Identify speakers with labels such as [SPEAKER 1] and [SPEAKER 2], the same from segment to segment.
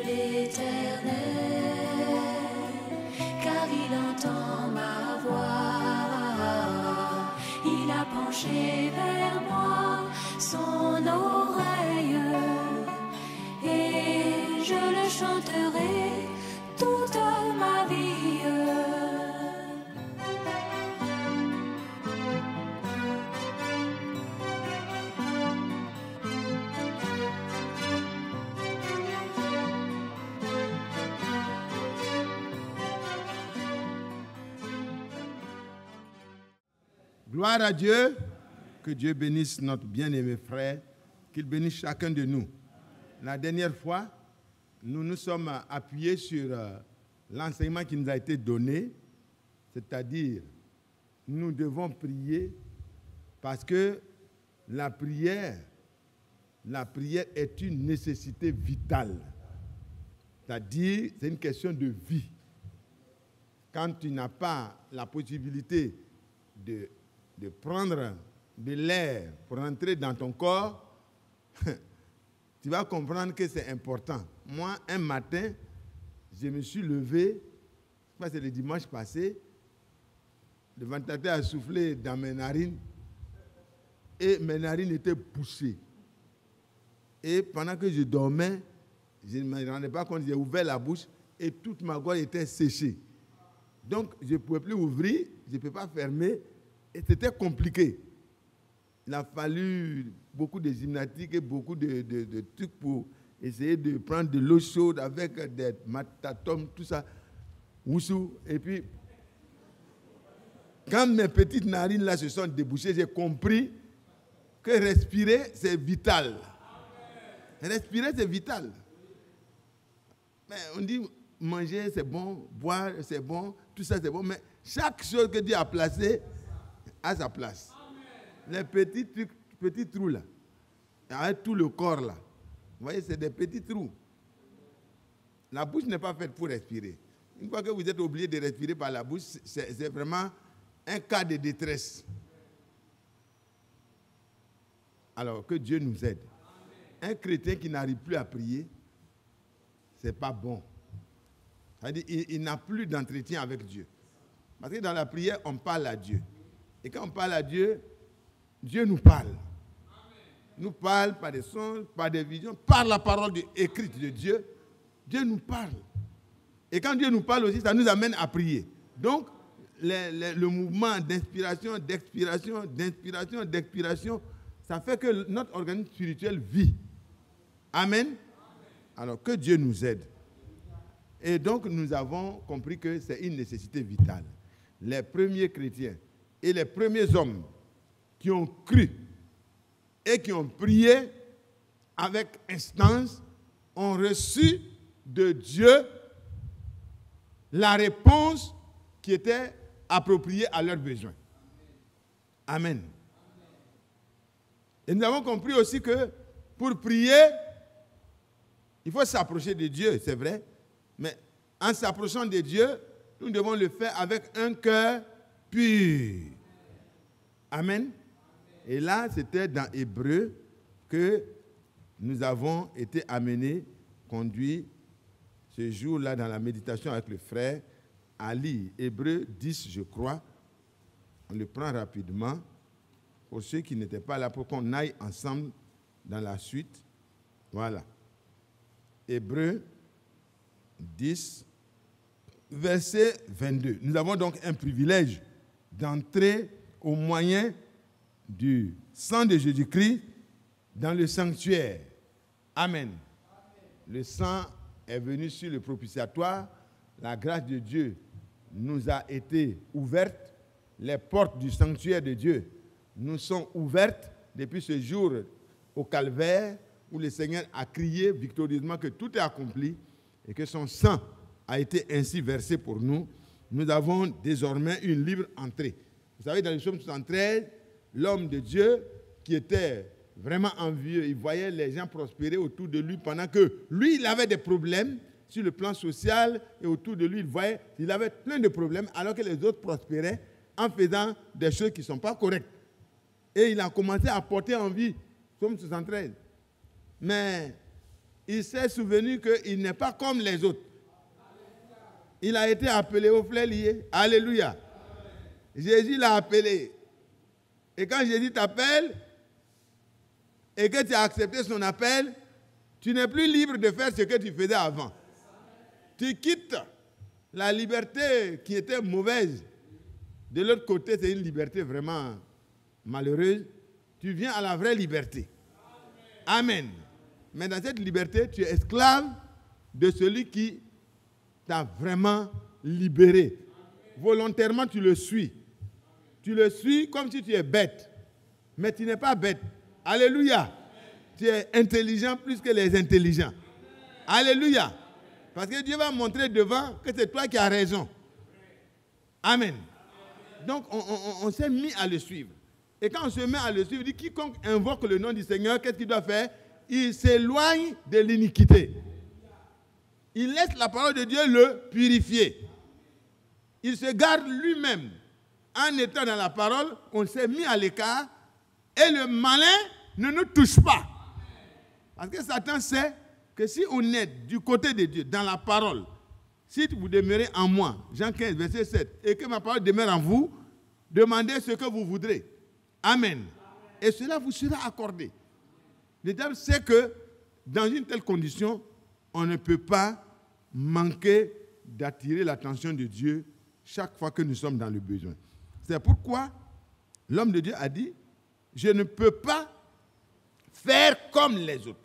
[SPEAKER 1] l'Éternel, car il entend ma voix. Il a penché vers moi son oreille, et je le chanterai toute ma vie.
[SPEAKER 2] Gloire à Dieu, que Dieu bénisse notre bien-aimé frère, qu'il bénisse chacun de nous. La dernière fois, nous nous sommes appuyés sur l'enseignement qui nous a été donné, c'est-à-dire nous devons prier parce que la prière est une nécessité vitale. C'est-à-dire, c'est une question de vie. Quand tu n'as pas la possibilité de prendre de l'air pour entrer dans ton corps, tu vas comprendre que c'est important. Moi, un matin, je me suis levé, je crois que c'est le dimanche passé, le ventilateur a soufflé dans mes narines et mes narines étaient bouchées. Et pendant que je dormais, je ne me rendais pas compte, j'ai ouvert la bouche et toute ma gorge était séchée. Donc, je ne pouvais plus ouvrir, je ne pouvais pas fermer. Et c'était compliqué. Il a fallu beaucoup de gymnastique et beaucoup de trucs pour essayer de prendre de l'eau chaude avec des matatomes, tout ça. Woussou. Et puis, quand mes petites narines là se sont débouchées, j'ai compris que respirer, c'est vital. Respirer, c'est vital. Mais on dit manger, c'est bon, boire, c'est bon, tout ça, c'est bon. Mais chaque chose que Dieu a placée à sa place. Amen. Les petits trous là, avec tout le corps là, vous voyez, c'est des petits trous. La bouche n'est pas faite pour respirer. Une fois que vous êtes obligé de respirer par la bouche, c'est vraiment un cas de détresse. Alors que Dieu nous aide. Amen. Un chrétien qui n'arrive plus à prier, c'est pas bon. C'est-à-dire, il n'a plus d'entretien avec Dieu. Parce que dans la prière, on parle à Dieu. Et quand on parle à Dieu, Dieu nous parle. Amen. Nous parle par des sons, par des visions, par la parole écrite de Dieu. Dieu nous parle. Et quand Dieu nous parle aussi, ça nous amène à prier. Donc, le mouvement d'inspiration, d'expiration, d'inspiration, d'expiration, ça fait que notre organisme spirituel vit. Amen. Amen. Alors, que Dieu nous aide. Et donc, nous avons compris que c'est une nécessité vitale. Les premiers chrétiens et les premiers hommes qui ont cru et qui ont prié avec instance ont reçu de Dieu la réponse qui était appropriée à leurs besoins. Amen. Et nous avons compris aussi que pour prier, il faut s'approcher de Dieu, c'est vrai, mais en s'approchant de Dieu, nous devons le faire avec un cœur pur. Amen. Et là, c'était dans Hébreu que nous avons été amenés, conduits ce jour-là dans la méditation avec le frère Ali. Hébreu 10, je crois. On le prend rapidement pour ceux qui n'étaient pas là, pour qu'on aille ensemble dans la suite. Voilà. Hébreu 10, verset 22. Nous avons donc un privilège d'entrer au moyen du sang de Jésus-Christ dans le sanctuaire. Amen. Le sang est venu sur le propitiatoire. La grâce de Dieu nous a été ouverte. Les portes du sanctuaire de Dieu nous sont ouvertes depuis ce jour au calvaire où le Seigneur a crié victorieusement que tout est accompli et que son sang a été ainsi versé pour nous. Nous avons désormais une libre entrée. Vous savez, dans le psaume 73, l'homme de Dieu qui était vraiment envieux, il voyait les gens prospérer autour de lui pendant que lui, il avait des problèmes sur le plan social et autour de lui, il voyait qu'il avait plein de problèmes alors que les autres prospéraient en faisant des choses qui ne sont pas correctes. Et il a commencé à porter envie, psaume 73. Mais il s'est souvenu qu'il n'est pas comme les autres. Il a été appelé au fleuve lié. Alléluia. Jésus l'a appelé. Et quand Jésus t'appelle et que tu as accepté son appel, tu n'es plus libre de faire ce que tu faisais avant. Tu quittes la liberté qui était mauvaise. De l'autre côté, c'est une liberté vraiment malheureuse. Tu viens à la vraie liberté. Amen. Mais dans cette liberté, tu es esclave de celui qui t'a vraiment libéré. Volontairement, tu le suis. Tu le suis comme si tu es bête. Mais tu n'es pas bête. Alléluia. Tu es intelligent plus que les intelligents. Alléluia. Parce que Dieu va montrer devant que c'est toi qui as raison. Amen. Donc, on s'est mis à le suivre. Et quand on se met à le suivre, il dit, quiconque invoque le nom du Seigneur, qu'est-ce qu'il doit faire? Il s'éloigne de l'iniquité. Il laisse la parole de Dieu le purifier. Il se garde lui-même. En étant dans la parole, on s'est mis à l'écart et le malin ne nous touche pas. Parce que Satan sait que si on est du côté de Dieu, dans la parole, si vous demeurez en moi, Jean 15, verset 7, et que ma parole demeure en vous, demandez ce que vous voudrez. Amen. Et cela vous sera accordé. Le diable sait que dans une telle condition, on ne peut pas manquer d'attirer l'attention de Dieu chaque fois que nous sommes dans le besoin. C'est pourquoi l'homme de Dieu a dit, je ne peux pas faire comme les autres,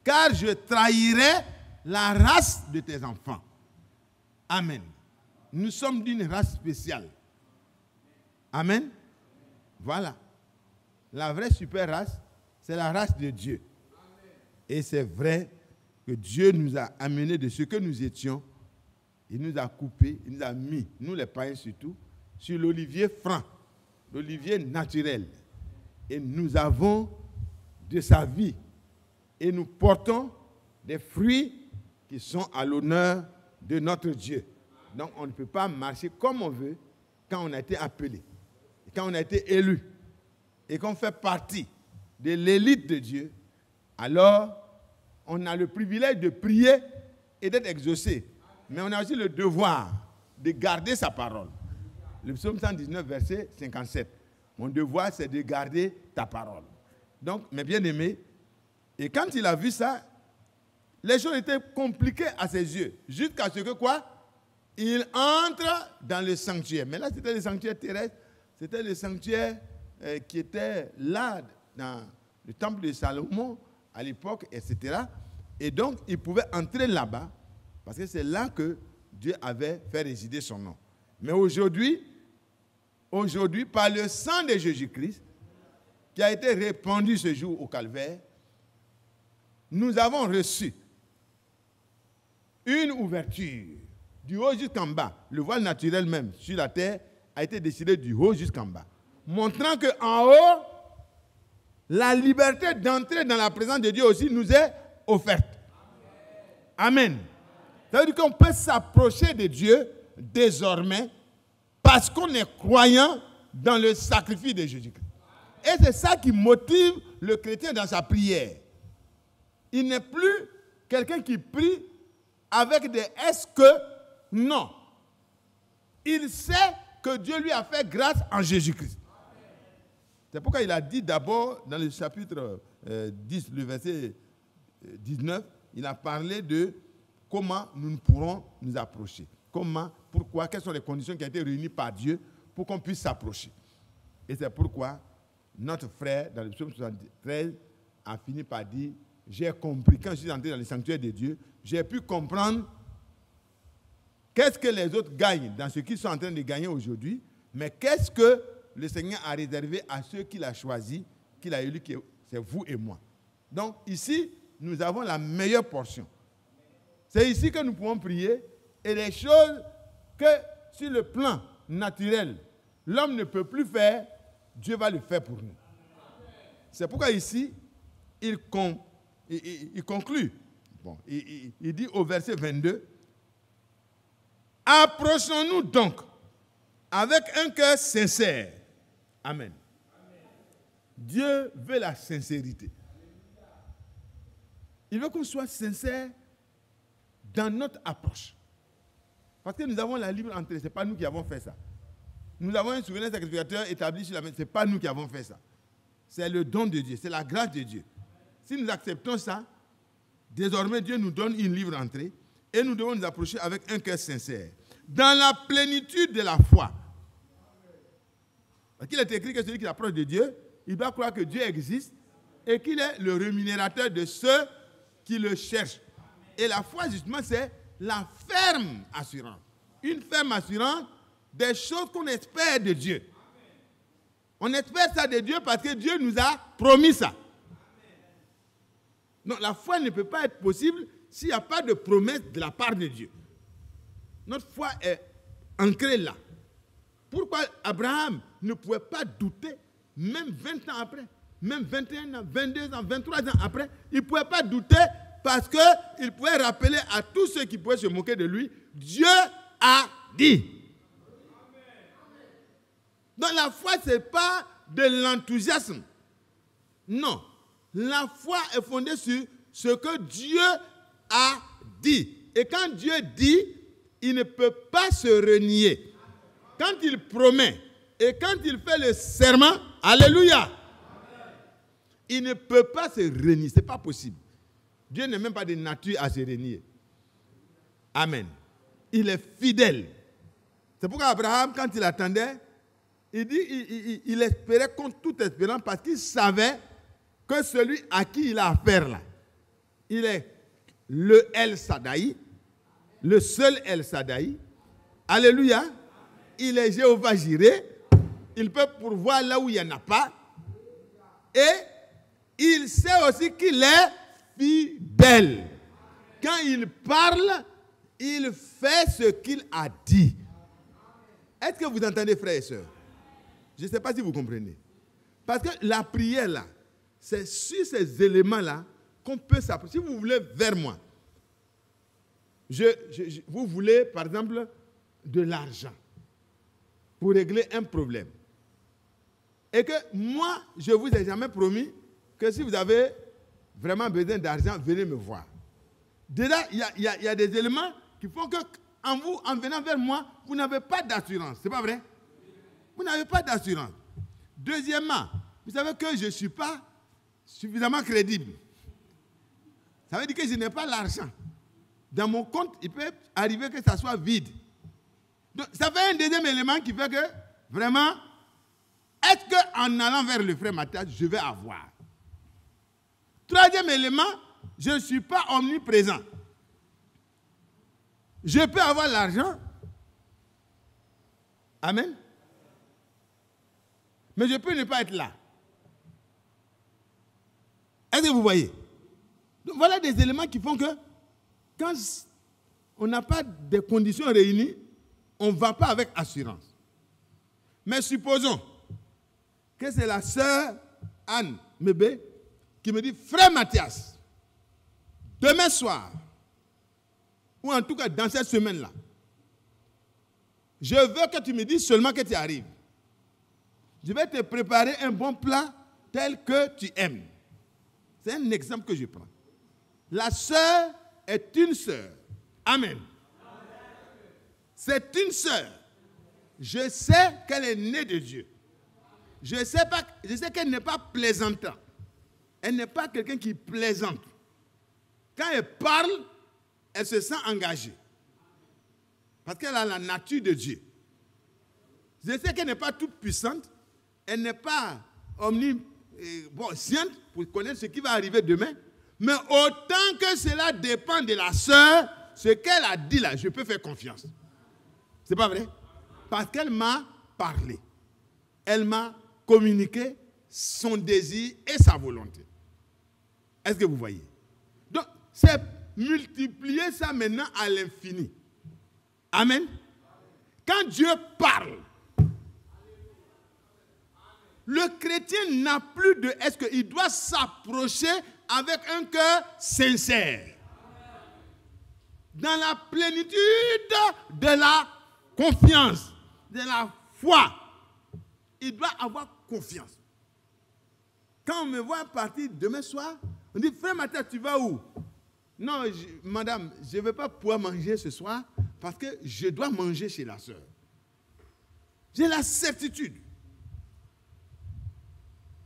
[SPEAKER 2] car je trahirai la race de tes enfants. Amen. Nous sommes d'une race spéciale. Amen. Voilà. La vraie super race, c'est la race de Dieu. Et c'est vrai que Dieu nous a amenés de ce que nous étions. Il nous a coupés, il nous a mis, nous les païens surtout, sur l'olivier franc, l'olivier naturel. Et nous avons de sa vie. Et nous portons des fruits qui sont à l'honneur de notre Dieu. Donc on ne peut pas marcher comme on veut quand on a été appelé, quand on a été élu, et qu'on fait partie de l'élite de Dieu. Alors, on a le privilège de prier et d'être exaucé. Mais on a aussi le devoir de garder sa parole. Le psaume 119, verset 57. Mon devoir, c'est de garder ta parole. Donc, mes bien-aimés, et quand il a vu ça, les choses étaient compliquées à ses yeux. Jusqu'à ce que quoi? Il entre dans le sanctuaire. Mais là, c'était le sanctuaire terrestre. C'était le sanctuaire qui était là, dans le temple de Salomon, à l'époque, etc. Et donc, il pouvait entrer là-bas, parce que c'est là que Dieu avait fait résider son nom. Mais aujourd'hui, par le sang de Jésus-Christ, qui a été répandu ce jour au Calvaire, nous avons reçu une ouverture du haut jusqu'en bas. Le voile naturel même sur la terre a été décidé du haut jusqu'en bas, montrant qu'en haut, la liberté d'entrer dans la présence de Dieu aussi nous est offerte. Amen. Ça veut dire qu'on peut s'approcher de Dieu désormais parce qu'on est croyant dans le sacrifice de Jésus-Christ. Et c'est ça qui motive le chrétien dans sa prière. Il n'est plus quelqu'un qui prie avec des « est-ce que » non. Il sait que Dieu lui a fait grâce en Jésus-Christ. C'est pourquoi il a dit d'abord, dans le chapitre 10, le verset 19, il a parlé de comment nous pourrons nous approcher. Comment, pourquoi, quelles sont les conditions qui ont été réunies par Dieu pour qu'on puisse s'approcher. Et c'est pourquoi notre frère, dans le psaume 73, a fini par dire, j'ai compris, quand je suis entré dans le sanctuaire de Dieu, j'ai pu comprendre qu'est-ce que les autres gagnent dans ce qu'ils sont en train de gagner aujourd'hui, mais qu'est-ce que le Seigneur a réservé à ceux qu'il a choisis, qu'il a élu, c'est vous et moi. Donc ici, nous avons la meilleure portion. C'est ici que nous pouvons prier et les choses que sur le plan naturel, l'homme ne peut plus faire, Dieu va le faire pour nous. C'est pourquoi ici, il conclut. Bon, il dit au verset 22, « Approchons-nous donc avec un cœur sincère. » Amen. Dieu veut la sincérité. il veut qu'on soit sincère dans notre approche. Parce que nous avons la libre entrée, ce n'est pas nous qui avons fait ça. Nous avons un souverain sacrificateur établi sur la main, ce n'est pas nous qui avons fait ça. C'est le don de Dieu, c'est la grâce de Dieu. Si nous acceptons ça, désormais Dieu nous donne une libre entrée et nous devons nous approcher avec un cœur sincère. Dans la plénitude de la foi. Parce qu'il est écrit que celui qui approche de Dieu, il doit croire que Dieu existe et qu'il est le rémunérateur de ceux qui le cherchent. Et la foi, justement, c'est la ferme assurance. Une ferme assurance des choses qu'on espère de Dieu. On espère ça de Dieu parce que Dieu nous a promis ça. Donc la foi ne peut pas être possible s'il n'y a pas de promesse de la part de Dieu. Notre foi est ancrée là. Pourquoi Abraham ne pouvait pas douter, même 20 ans après, même 21 ans, 22 ans, 23 ans après, il ne pouvait pas douter parce qu'il pouvait rappeler à tous ceux qui pouvaient se moquer de lui, Dieu a dit. Donc la foi, ce n'est pas de l'enthousiasme. Non. La foi est fondée sur ce que Dieu a dit. Et quand Dieu dit, il ne peut pas se renier. Quand il promet et quand il fait le serment, alléluia, il ne peut pas se renier. Ce n'est pas possible. Dieu n'est même pas de nature à se renier. Amen. Il est fidèle. C'est pourquoi Abraham, quand il attendait, il dit, il espérait contre toute espérance parce qu'il savait que celui à qui il a affaire là, il est le El Shaddai, le seul El Shaddai. Alléluia. Il est Jéhovah Jireh. Il peut pourvoir là où il n'y en a pas. Et il sait aussi qu'il est fidèle. Quand il parle, il fait ce qu'il a dit. Est-ce que vous entendez, frères et sœurs? Je ne sais pas si vous comprenez. Parce que la prière là, c'est sur ces éléments-là qu'on peut s'approcher. Si vous voulez vers moi, vous voulez, par exemple, de l'argent pour régler un problème. Et que moi, je ne vous ai jamais promis que si vous avez vraiment besoin d'argent, venez me voir. Déjà, il y a des éléments qui font que en venant vers moi, vous n'avez pas d'assurance. C'est pas vrai? Vous n'avez pas d'assurance. Deuxièmement, vous savez que je ne suis pas suffisamment crédible. Ça veut dire que je n'ai pas l'argent. Dans mon compte, il peut arriver que ça soit vide. Donc, ça fait un deuxième élément qui fait que, vraiment, est-ce qu'en allant vers le frère Mathias, je vais avoir? Troisième élément, je ne suis pas omniprésent. Je peux avoir l'argent. Amen. Mais je peux ne pas être là. Est-ce que vous voyez? Donc voilà des éléments qui font que quand on n'a pas de conditions réunies, on ne va pas avec assurance. Mais supposons que c'est la sœur Anne Mébé qui me dit, frère Mathias, demain soir, ou en tout cas dans cette semaine-là, je veux que tu me dises seulement que tu arrives. Je vais te préparer un bon plat tel que tu aimes. C'est un exemple que je prends. La sœur est une sœur. Amen. C'est une sœur. Je sais qu'elle est née de Dieu. Je sais qu'elle n'est pas plaisantante. Elle n'est pas quelqu'un qui plaisante. Quand elle parle, elle se sent engagée. Parce qu'elle a la nature de Dieu. Je sais qu'elle n'est pas toute puissante. Elle n'est pas omnisciente pour connaître ce qui va arriver demain. Mais autant que cela dépend de la sœur, ce qu'elle a dit là, je peux faire confiance. C'est pas vrai? Parce qu'elle m'a parlé. Elle m'a communiqué son désir et sa volonté. Est-ce que vous voyez? Donc, c'est multiplier ça maintenant à l'infini. Amen. Quand Dieu parle, le chrétien n'a plus de... Est-ce qu'il doit s'approcher avec un cœur sincère? Dans la plénitude de la confiance, de la foi. Il doit avoir confiance. Quand on me voit partir demain soir, On dit, frère Mathias, tu vas où? Non, madame, je ne vais pas pouvoir manger ce soir parce que je dois manger chez la sœur. J'ai la certitude.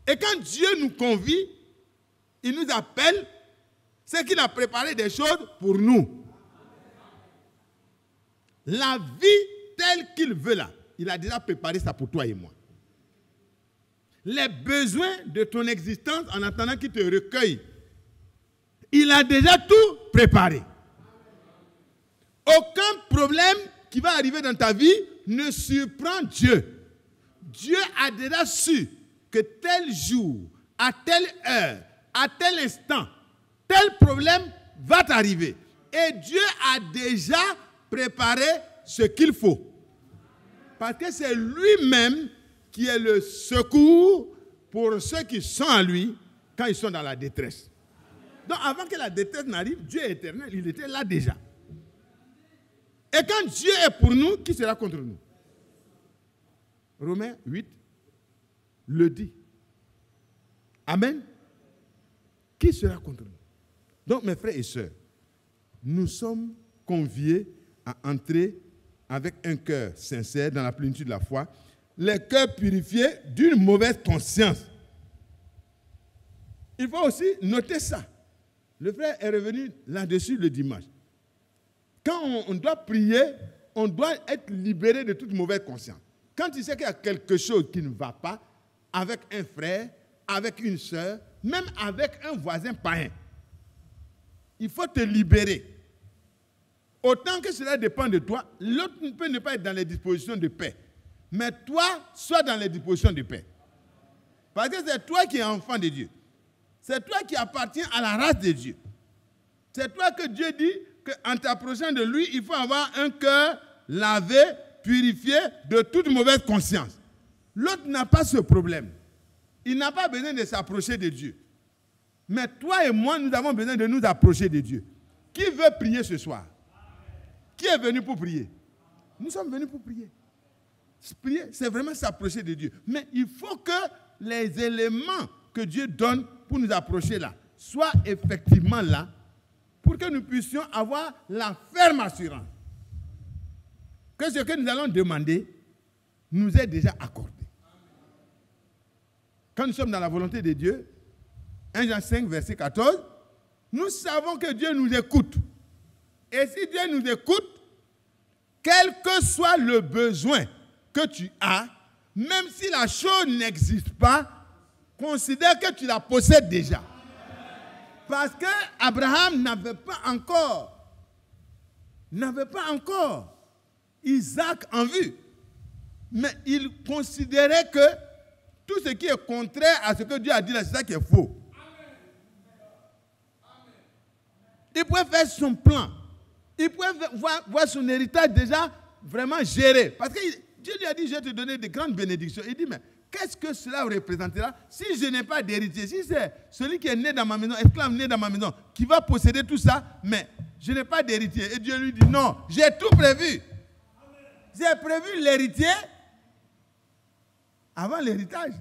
[SPEAKER 2] Et quand Dieu nous convie, il nous appelle, c'est qu'il a préparé des choses pour nous. La vie telle qu'il veut là, il a déjà préparé ça pour toi et moi. Les besoins de ton existence en attendant qu'il te recueille, il a déjà tout préparé. Aucun problème qui va arriver dans ta vie ne surprend Dieu. Dieu a déjà su que tel jour, à telle heure, à tel instant, tel problème va t'arriver. Et Dieu a déjà préparé ce qu'il faut. Parce que c'est lui-même qui est le secours pour ceux qui sont à lui quand ils sont dans la détresse. Donc avant que la détresse n'arrive, Dieu est éternel, il était là déjà. Et quand Dieu est pour nous, qui sera contre nous? Romains 8 le dit. Amen. Qui sera contre nous? Donc mes frères et sœurs, nous sommes conviés à entrer avec un cœur sincère dans la plénitude de la foi, les cœurs purifiés d'une mauvaise conscience. Il faut aussi noter ça. Le frère est revenu là-dessus le dimanche. Quand on doit prier, on doit être libéré de toute mauvaise conscience. Quand tu sais qu'il y a quelque chose qui ne va pas avec un frère, avec une sœur, même avec un voisin païen, il faut te libérer. Autant que cela dépend de toi, l'autre peut ne pas être dans les dispositions de paix. Mais toi, sois dans les dispositions de paix. Parce que c'est toi qui es enfant de Dieu. C'est toi qui appartiens à la race de Dieu. C'est toi que Dieu dit qu'en t'approchant de lui, il faut avoir un cœur lavé, purifié de toute mauvaise conscience. L'autre n'a pas ce problème. Il n'a pas besoin de s'approcher de Dieu. Mais toi et moi, nous avons besoin de nous approcher de Dieu. Qui veut prier ce soir? Qui est venu pour prier? Nous sommes venus pour prier. Prier, c'est vraiment s'approcher de Dieu. Mais il faut que les éléments que Dieu donne pour nous approcher là soient effectivement là pour que nous puissions avoir la ferme assurance que ce que nous allons demander nous est déjà accordé. Quand nous sommes dans la volonté de Dieu, 1 Jean 5, verset 14, nous savons que Dieu nous écoute. Et si Dieu nous écoute, quel que soit le besoin que tu as, même si la chose n'existe pas, considère que tu la possèdes déjà. Parce que Abraham n'avait pas encore Isaac en vue. Mais il considérait que tout ce qui est contraire à ce que Dieu a dit là, c'est ça qui est faux. Il pouvait faire son plan. Il pouvait voir son héritage déjà vraiment géré. Parce que Dieu lui a dit, je vais te donner de grandes bénédictions. Il dit, mais qu'est-ce que cela représentera si je n'ai pas d'héritier? Si c'est celui qui est né dans ma maison, esclave né dans ma maison, qui va posséder tout ça, mais je n'ai pas d'héritier. Et Dieu lui dit, non, j'ai tout prévu. J'ai prévu l'héritier avant l'héritage.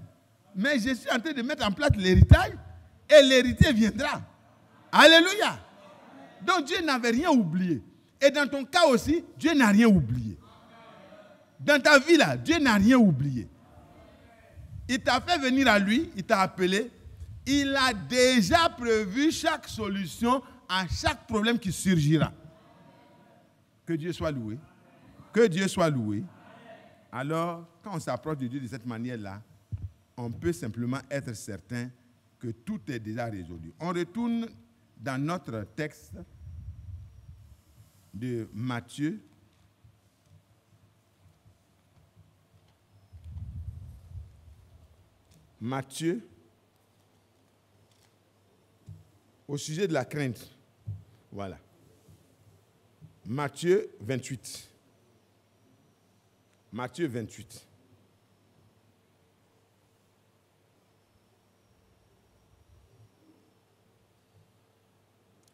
[SPEAKER 2] Mais je suis en train de mettre en place l'héritage et l'héritier viendra. Alléluia. Donc Dieu n'avait rien oublié. Et dans ton cas aussi, Dieu n'a rien oublié. Dans ta vie là, Dieu n'a rien oublié. Il t'a fait venir à lui, il t'a appelé. Il a déjà prévu chaque solution à chaque problème qui surgira. Que Dieu soit loué. Que Dieu soit loué. Alors, quand on s'approche de Dieu de cette manière-là, on peut simplement être certain que tout est déjà résolu. On retourne dans notre texte de Matthieu. Matthieu, au sujet de la crainte. Voilà. Matthieu 28. Matthieu 28.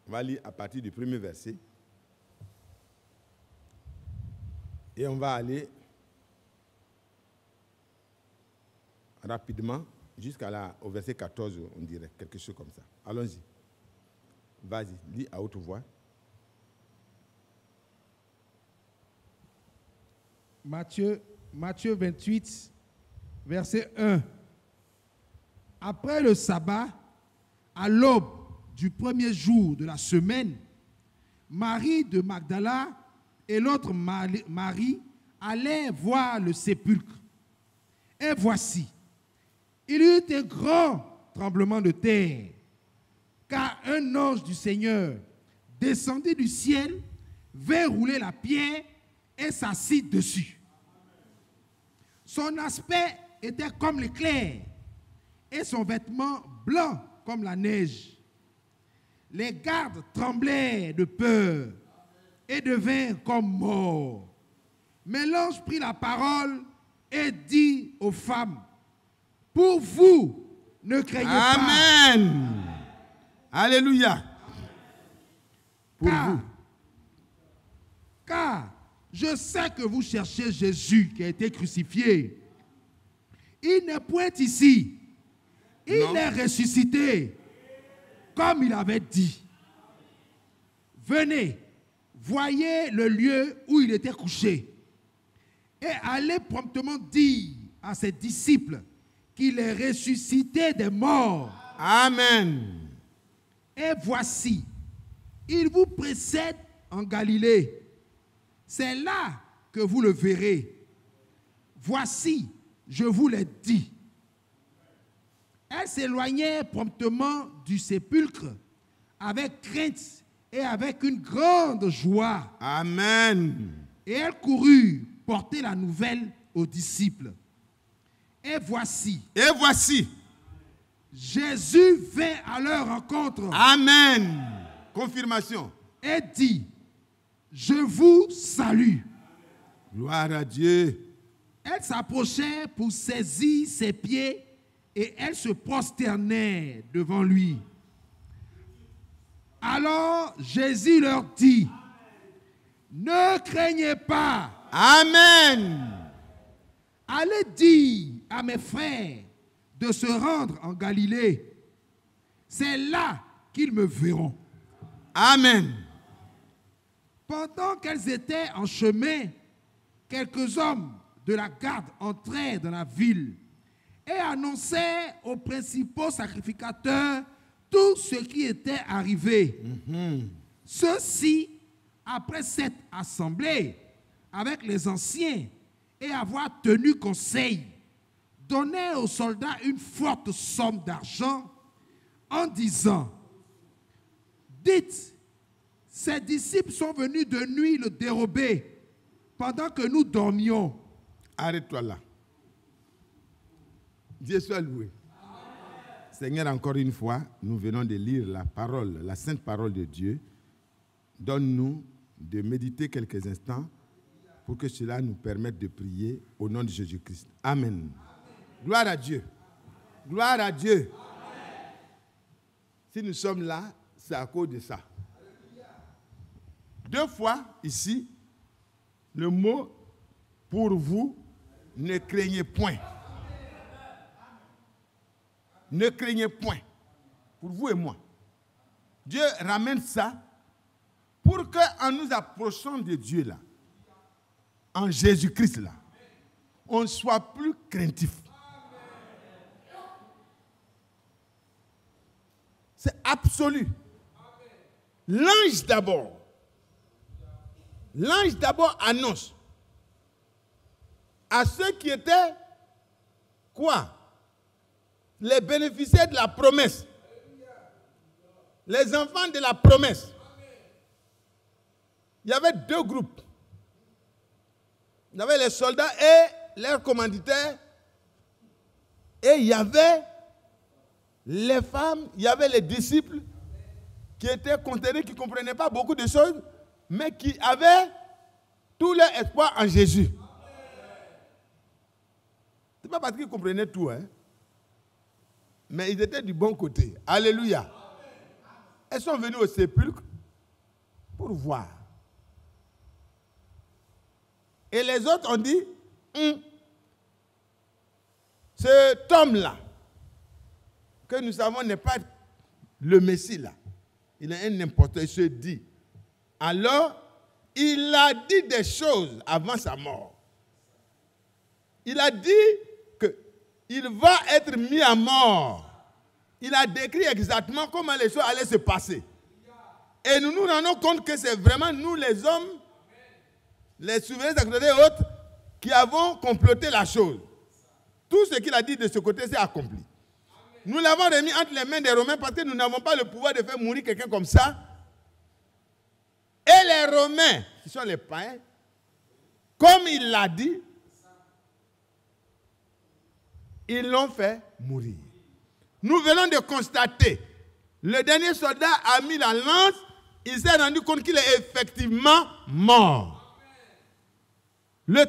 [SPEAKER 2] On va lire à partir du premier verset. Et on va aller rapidement jusqu'au verset 14, on dirait, quelque chose comme ça. Allons-y. Vas-y, lis à haute voix.
[SPEAKER 3] Matthieu 28, verset 1. Après le sabbat, à l'aube du premier jour de la semaine, Marie de Magdala et l'autre Marie allaient voir le sépulcre. Et voici, il y eut un grand tremblement de terre, car un ange du Seigneur descendit du ciel, vint rouler la pierre et s'assit dessus. Son aspect était comme l'éclair et son vêtement blanc comme la neige. Les gardes tremblaient de peur et devinrent comme morts. Mais l'ange prit la parole et dit aux femmes, pour vous, ne craignez pas.
[SPEAKER 2] Amen. Alléluia. Pour vous.
[SPEAKER 3] Car je sais que vous cherchez Jésus qui a été crucifié. Il n'est point ici. Il est ressuscité, comme il avait dit. Venez, voyez le lieu où il était couché. Et allez promptement dire à ses disciples qu'il est ressuscité des morts.
[SPEAKER 2] Amen.
[SPEAKER 3] Et voici, il vous précède en Galilée. C'est là que vous le verrez. Voici, je vous l'ai dit. Elle s'éloignait promptement du sépulcre avec crainte et avec une grande joie.
[SPEAKER 2] Amen.
[SPEAKER 3] Et elle courut porter la nouvelle aux disciples. Et voici, Jésus vint à leur rencontre.
[SPEAKER 2] Amen. Confirmation.
[SPEAKER 3] Et dit, je vous salue.
[SPEAKER 2] Gloire à Dieu.
[SPEAKER 3] Elle s'approchait pour saisir ses pieds et elle se prosternait devant lui. Alors Jésus leur dit, ne craignez pas.
[SPEAKER 2] Amen.
[SPEAKER 3] Allez dire à mes frères de se rendre en Galilée. C'est là qu'ils me verront.
[SPEAKER 2] Amen.
[SPEAKER 3] Pendant qu'elles étaient en chemin, quelques hommes de la garde entrèrent dans la ville et annonçaient aux principaux sacrificateurs tout ce qui était arrivé. Ceux-ci, après s'être assemblés avec les anciens et avoir tenu conseil, donnaient aux soldats une forte somme d'argent en disant, dites, ces disciples sont venus de nuit le dérober pendant que nous dormions.
[SPEAKER 2] Arrête-toi là. Dieu soit loué. Seigneur, encore une fois, nous venons de lire la parole, la sainte parole de Dieu. Donne-nous de méditer quelques instants pour que cela nous permette de prier au nom de Jésus-Christ. Amen. Gloire à Dieu. Gloire à Dieu. Si nous sommes là, c'est à cause de ça. 2 fois ici, le mot pour vous, ne craignez point. Ne craignez point. Pour vous et moi. Dieu ramène ça pour qu'en nous approchant de Dieu là, en Jésus-Christ là, on ne soit plus craintif. C'est absolu. L'ange d'abord annonce à ceux qui étaient quoi? Les bénéficiaires de la promesse. Les enfants de la promesse. Il y avait 2 groupes. Il y avait les soldats et leurs commanditaires. Et il y avait les femmes, il y avait les disciples qui étaient contenus, qui ne comprenaient pas beaucoup de choses, mais qui avaient tout leur espoir en Jésus. Ce n'est pas parce qu'ils comprenaient tout, hein. Mais ils étaient du bon côté. Alléluia. Elles sont venues au sépulcre pour voir. Et les autres ont dit, cet homme-là, que nous savons n'est pas le Messie là. il est un imposteur, il se dit. Alors, il a dit des choses avant sa mort. Il a dit qu'il va être mis à mort. Il a décrit exactement comment les choses allaient se passer. Et nous nous rendons compte que c'est vraiment nous les hommes, les souverains sacerdotes et autres, qui avons comploté la chose. Tout ce qu'il a dit de ce côté s'est accompli. Nous l'avons remis entre les mains des Romains parce que nous n'avons pas le pouvoir de faire mourir quelqu'un comme ça. Et les Romains, qui sont les païens, comme il l'a dit, ils l'ont fait mourir. Nous venons de constater, le dernier soldat a mis la lance, il s'est rendu compte qu'il est effectivement mort. Les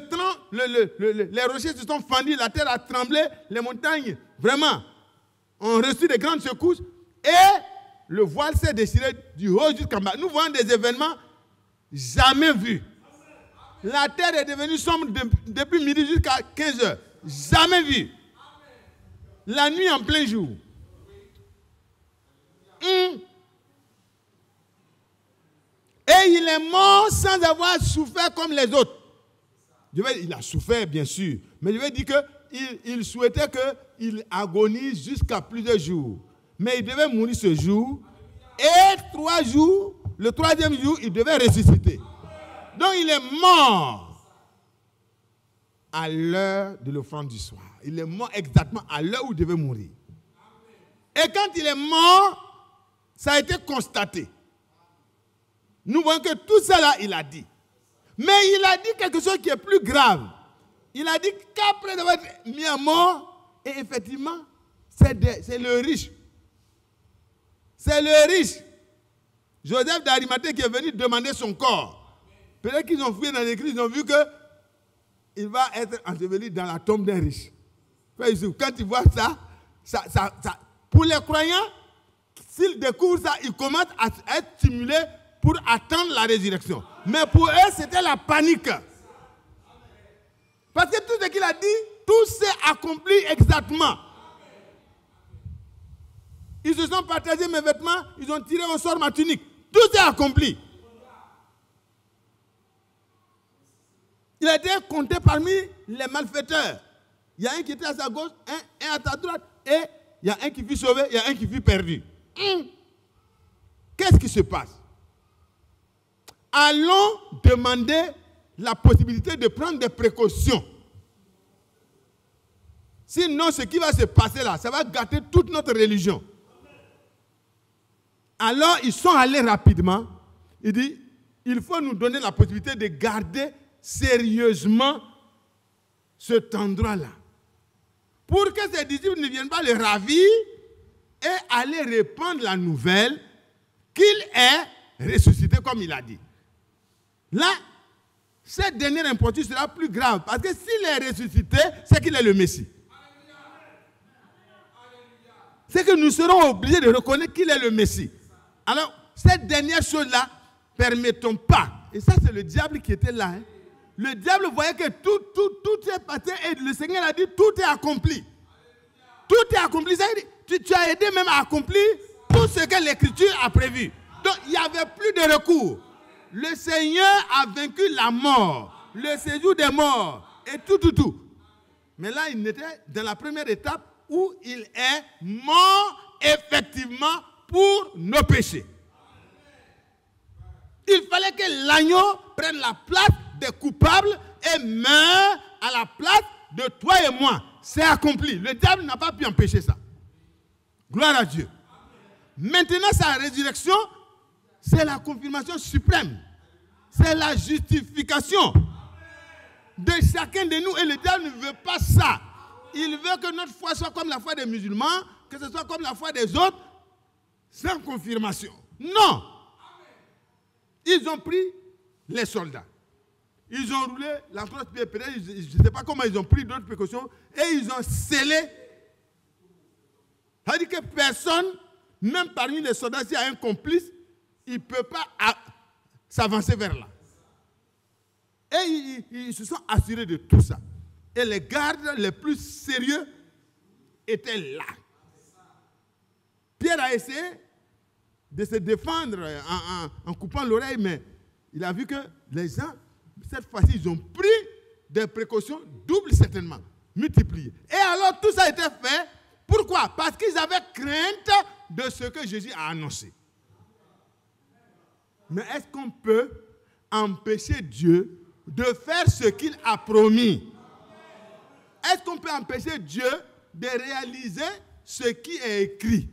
[SPEAKER 2] rochers se sont fendus, la terre a tremblé, les montagnes, vraiment, ont reçu de grandes secousses et le voile s'est déchiré du haut jusqu'en bas. Nous voyons des événements jamais vus. La terre est devenue sombre depuis midi jusqu'à 15 heures. Jamais vu. La nuit en plein jour. Et il est mort sans avoir souffert comme les autres. Il a souffert, bien sûr. Mais je vais dire qu'il souhaitait qu'il agonise jusqu'à plusieurs jours. Mais il devait mourir ce jour. Et 3 jours, le 3e jour, il devait ressusciter. Donc il est mort à l'heure de l'offrande du soir. Il est mort exactement à l'heure où il devait mourir. Et quand il est mort, ça a été constaté. Nous voyons que tout ça là, il a dit. Mais il a dit quelque chose qui est plus grave. Il a dit qu'après avoir été mis à mort, et effectivement, c'est le riche. C'est le riche. Joseph d'Arimathée qui est venu demander son corps. Peut-être qu'ils ont fouillé dans l'église, ils ont vu qu'il va être enseveli dans la tombe d'un riche. Quand ils voient ça, pour les croyants, s'ils découvrent ça, ils commencent à être stimulés pour attendre la résurrection. Mais pour eux, c'était la panique. Parce que tout ce qu'il a dit, tout s'est accompli exactement. Ils se sont partagés mes vêtements, ils ont tiré au sort ma tunique. Tout s'est accompli. Il a été compté parmi les malfaiteurs. Il y a un qui était à sa gauche, un à sa droite, et il y a un qui fut sauvé, il y a un qui fut perdu. Qu'est-ce qui se passe? Allons demander la possibilité de prendre des précautions. Sinon, ce qui va se passer là, ça va gâter toute notre religion. Alors, ils sont allés rapidement. Il dit, il faut nous donner la possibilité de garder sérieusement cet endroit-là. Pour que ces disciples ne viennent pas le ravir et aller répandre la nouvelle qu'il est ressuscité comme il a dit. Là, cette dernière importance sera plus grave parce que s'il est ressuscité, c'est qu'il est le Messie. C'est que nous serons obligés de reconnaître qu'il est le Messie. Alors, cette dernière chose-là, permettons pas. Et ça, c'est le diable qui était là. Le diable voyait que tout est passé et le Seigneur a dit tout est accompli. Tout est accompli. Tu as aidé même à accomplir tout ce que l'Écriture a prévu. Donc, il n'y avait plus de recours. Le Seigneur a vaincu la mort, le séjour des morts et tout. Mais là, il était dans la première étape où il est mort effectivement pour nos péchés. Il fallait que l'agneau prenne la place des coupables et meure à la place de toi et moi. C'est accompli. Le diable n'a pas pu empêcher ça. Gloire à Dieu. Maintenant, sa résurrection, c'est la confirmation suprême. C'est la justification de chacun de nous. Et le diable ne veut pas ça. Il veut que notre foi soit comme la foi des musulmans, que ce soit comme la foi des autres, sans confirmation. Non. Ils ont pris les soldats. Ils ont roulé la crosse pied, je ne sais pas comment ils ont pris d'autres précautions, et ils ont scellé. Ça veut dire que personne, même parmi les soldats, s'il y a un complice, il ne peut pas s'avancer vers là. Et ils se sont assurés de tout ça. Et les gardes les plus sérieux étaient là. Pierre a essayé de se défendre en coupant l'oreille, mais il a vu que les gens, cette fois-ci, ils ont pris des précautions doubles certainement, multipliées. Et alors tout ça a été fait, pourquoi? Parce qu'ils avaient crainte de ce que Jésus a annoncé. Mais est-ce qu'on peut empêcher Dieu de faire ce qu'il a promis? Est-ce qu'on peut empêcher Dieu de réaliser ce qui est écrit?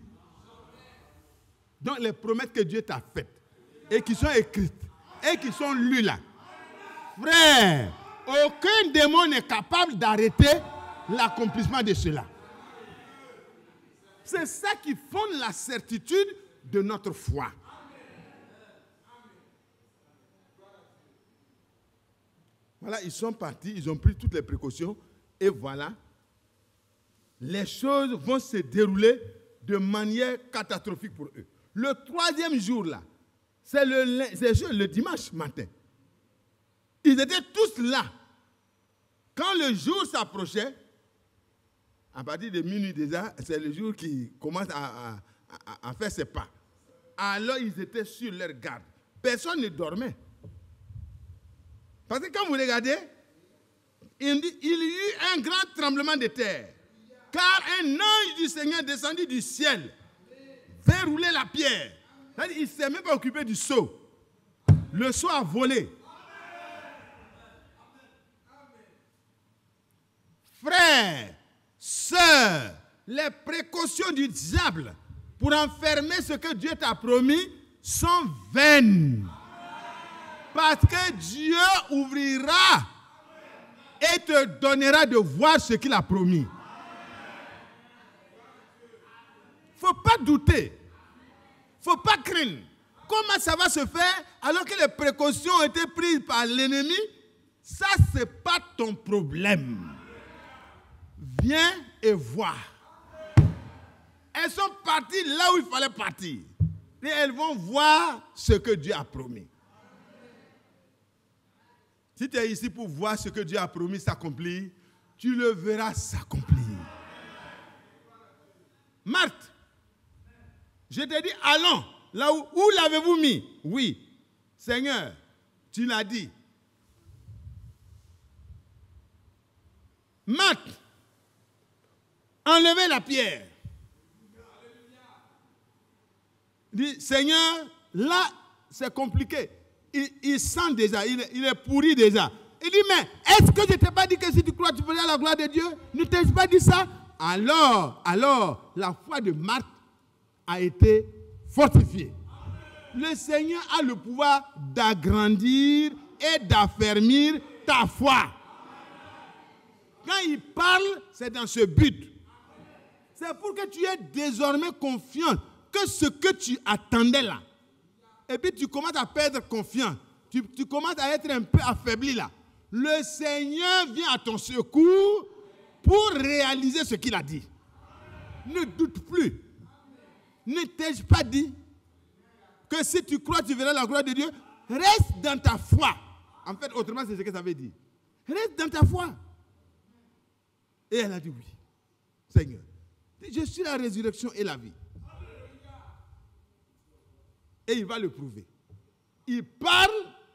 [SPEAKER 2] Donc les promesses que Dieu t'a faites et qui sont écrites et qui sont lues là. Frère, aucun démon n'est capable d'arrêter l'accomplissement de cela. C'est ça qui fonde la certitude de notre foi. Voilà, ils sont partis, ils ont pris toutes les précautions et voilà, les choses vont se dérouler de manière catastrophique pour eux. Le 3e jour là, c'est le dimanche matin. Ils étaient tous là. Quand le jour s'approchait, à partir de minuit déjà, c'est le jour qui commence à faire ses pas. Alors ils étaient sur leur garde. Personne ne dormait. Parce que quand vous regardez, il y eut un grand tremblement de terre. Car un ange du Seigneur descendit du ciel, vint rouler la pierre. Il ne s'est même pas occupé du seau. Le seau a volé. Frères, sœurs, les précautions du diable pour enfermer ce que Dieu t'a promis sont vaines. Parce que Dieu ouvrira et te donnera de voir ce qu'il a promis. Il ne faut pas douter. Il ne faut pas craindre. Comment ça va se faire alors que les précautions ont été prises par l'ennemi? Ça, ce n'est pas ton problème. Viens et vois. Elles sont parties là où il fallait partir. Et elles vont voir ce que Dieu a promis. Si tu es ici pour voir ce que Dieu a promis s'accomplir, tu le verras s'accomplir. Marthe, je t'ai dit, allons. Là où l'avez-vous mis? Oui. Seigneur, tu l'as dit. Marthe, enlevez la pierre. Dit, Seigneur, là, c'est compliqué. Il sent déjà, il est pourri déjà. Il dit, mais est-ce que je ne t'ai pas dit que si tu crois, tu verras la gloire de Dieu? Ne t'ai-je pas dit ça? Alors, la foi de Marthe a été fortifiée. Le Seigneur a le pouvoir d'agrandir et d'affermir ta foi. Quand il parle, c'est dans ce but. C'est pour que tu aies désormais confiance que ce que tu attendais là, et puis tu commences à perdre confiance, tu commences à être un peu affaibli là. Le Seigneur vient à ton secours pour réaliser ce qu'il a dit. Ne doute plus. Ne t'ai-je pas dit que si tu crois, tu verras la gloire de Dieu? Reste dans ta foi. En fait, autrement, c'est ce que ça veut dire. Reste dans ta foi. Et elle a dit oui. Seigneur, je suis la résurrection et la vie. Et il va le prouver. Il parle,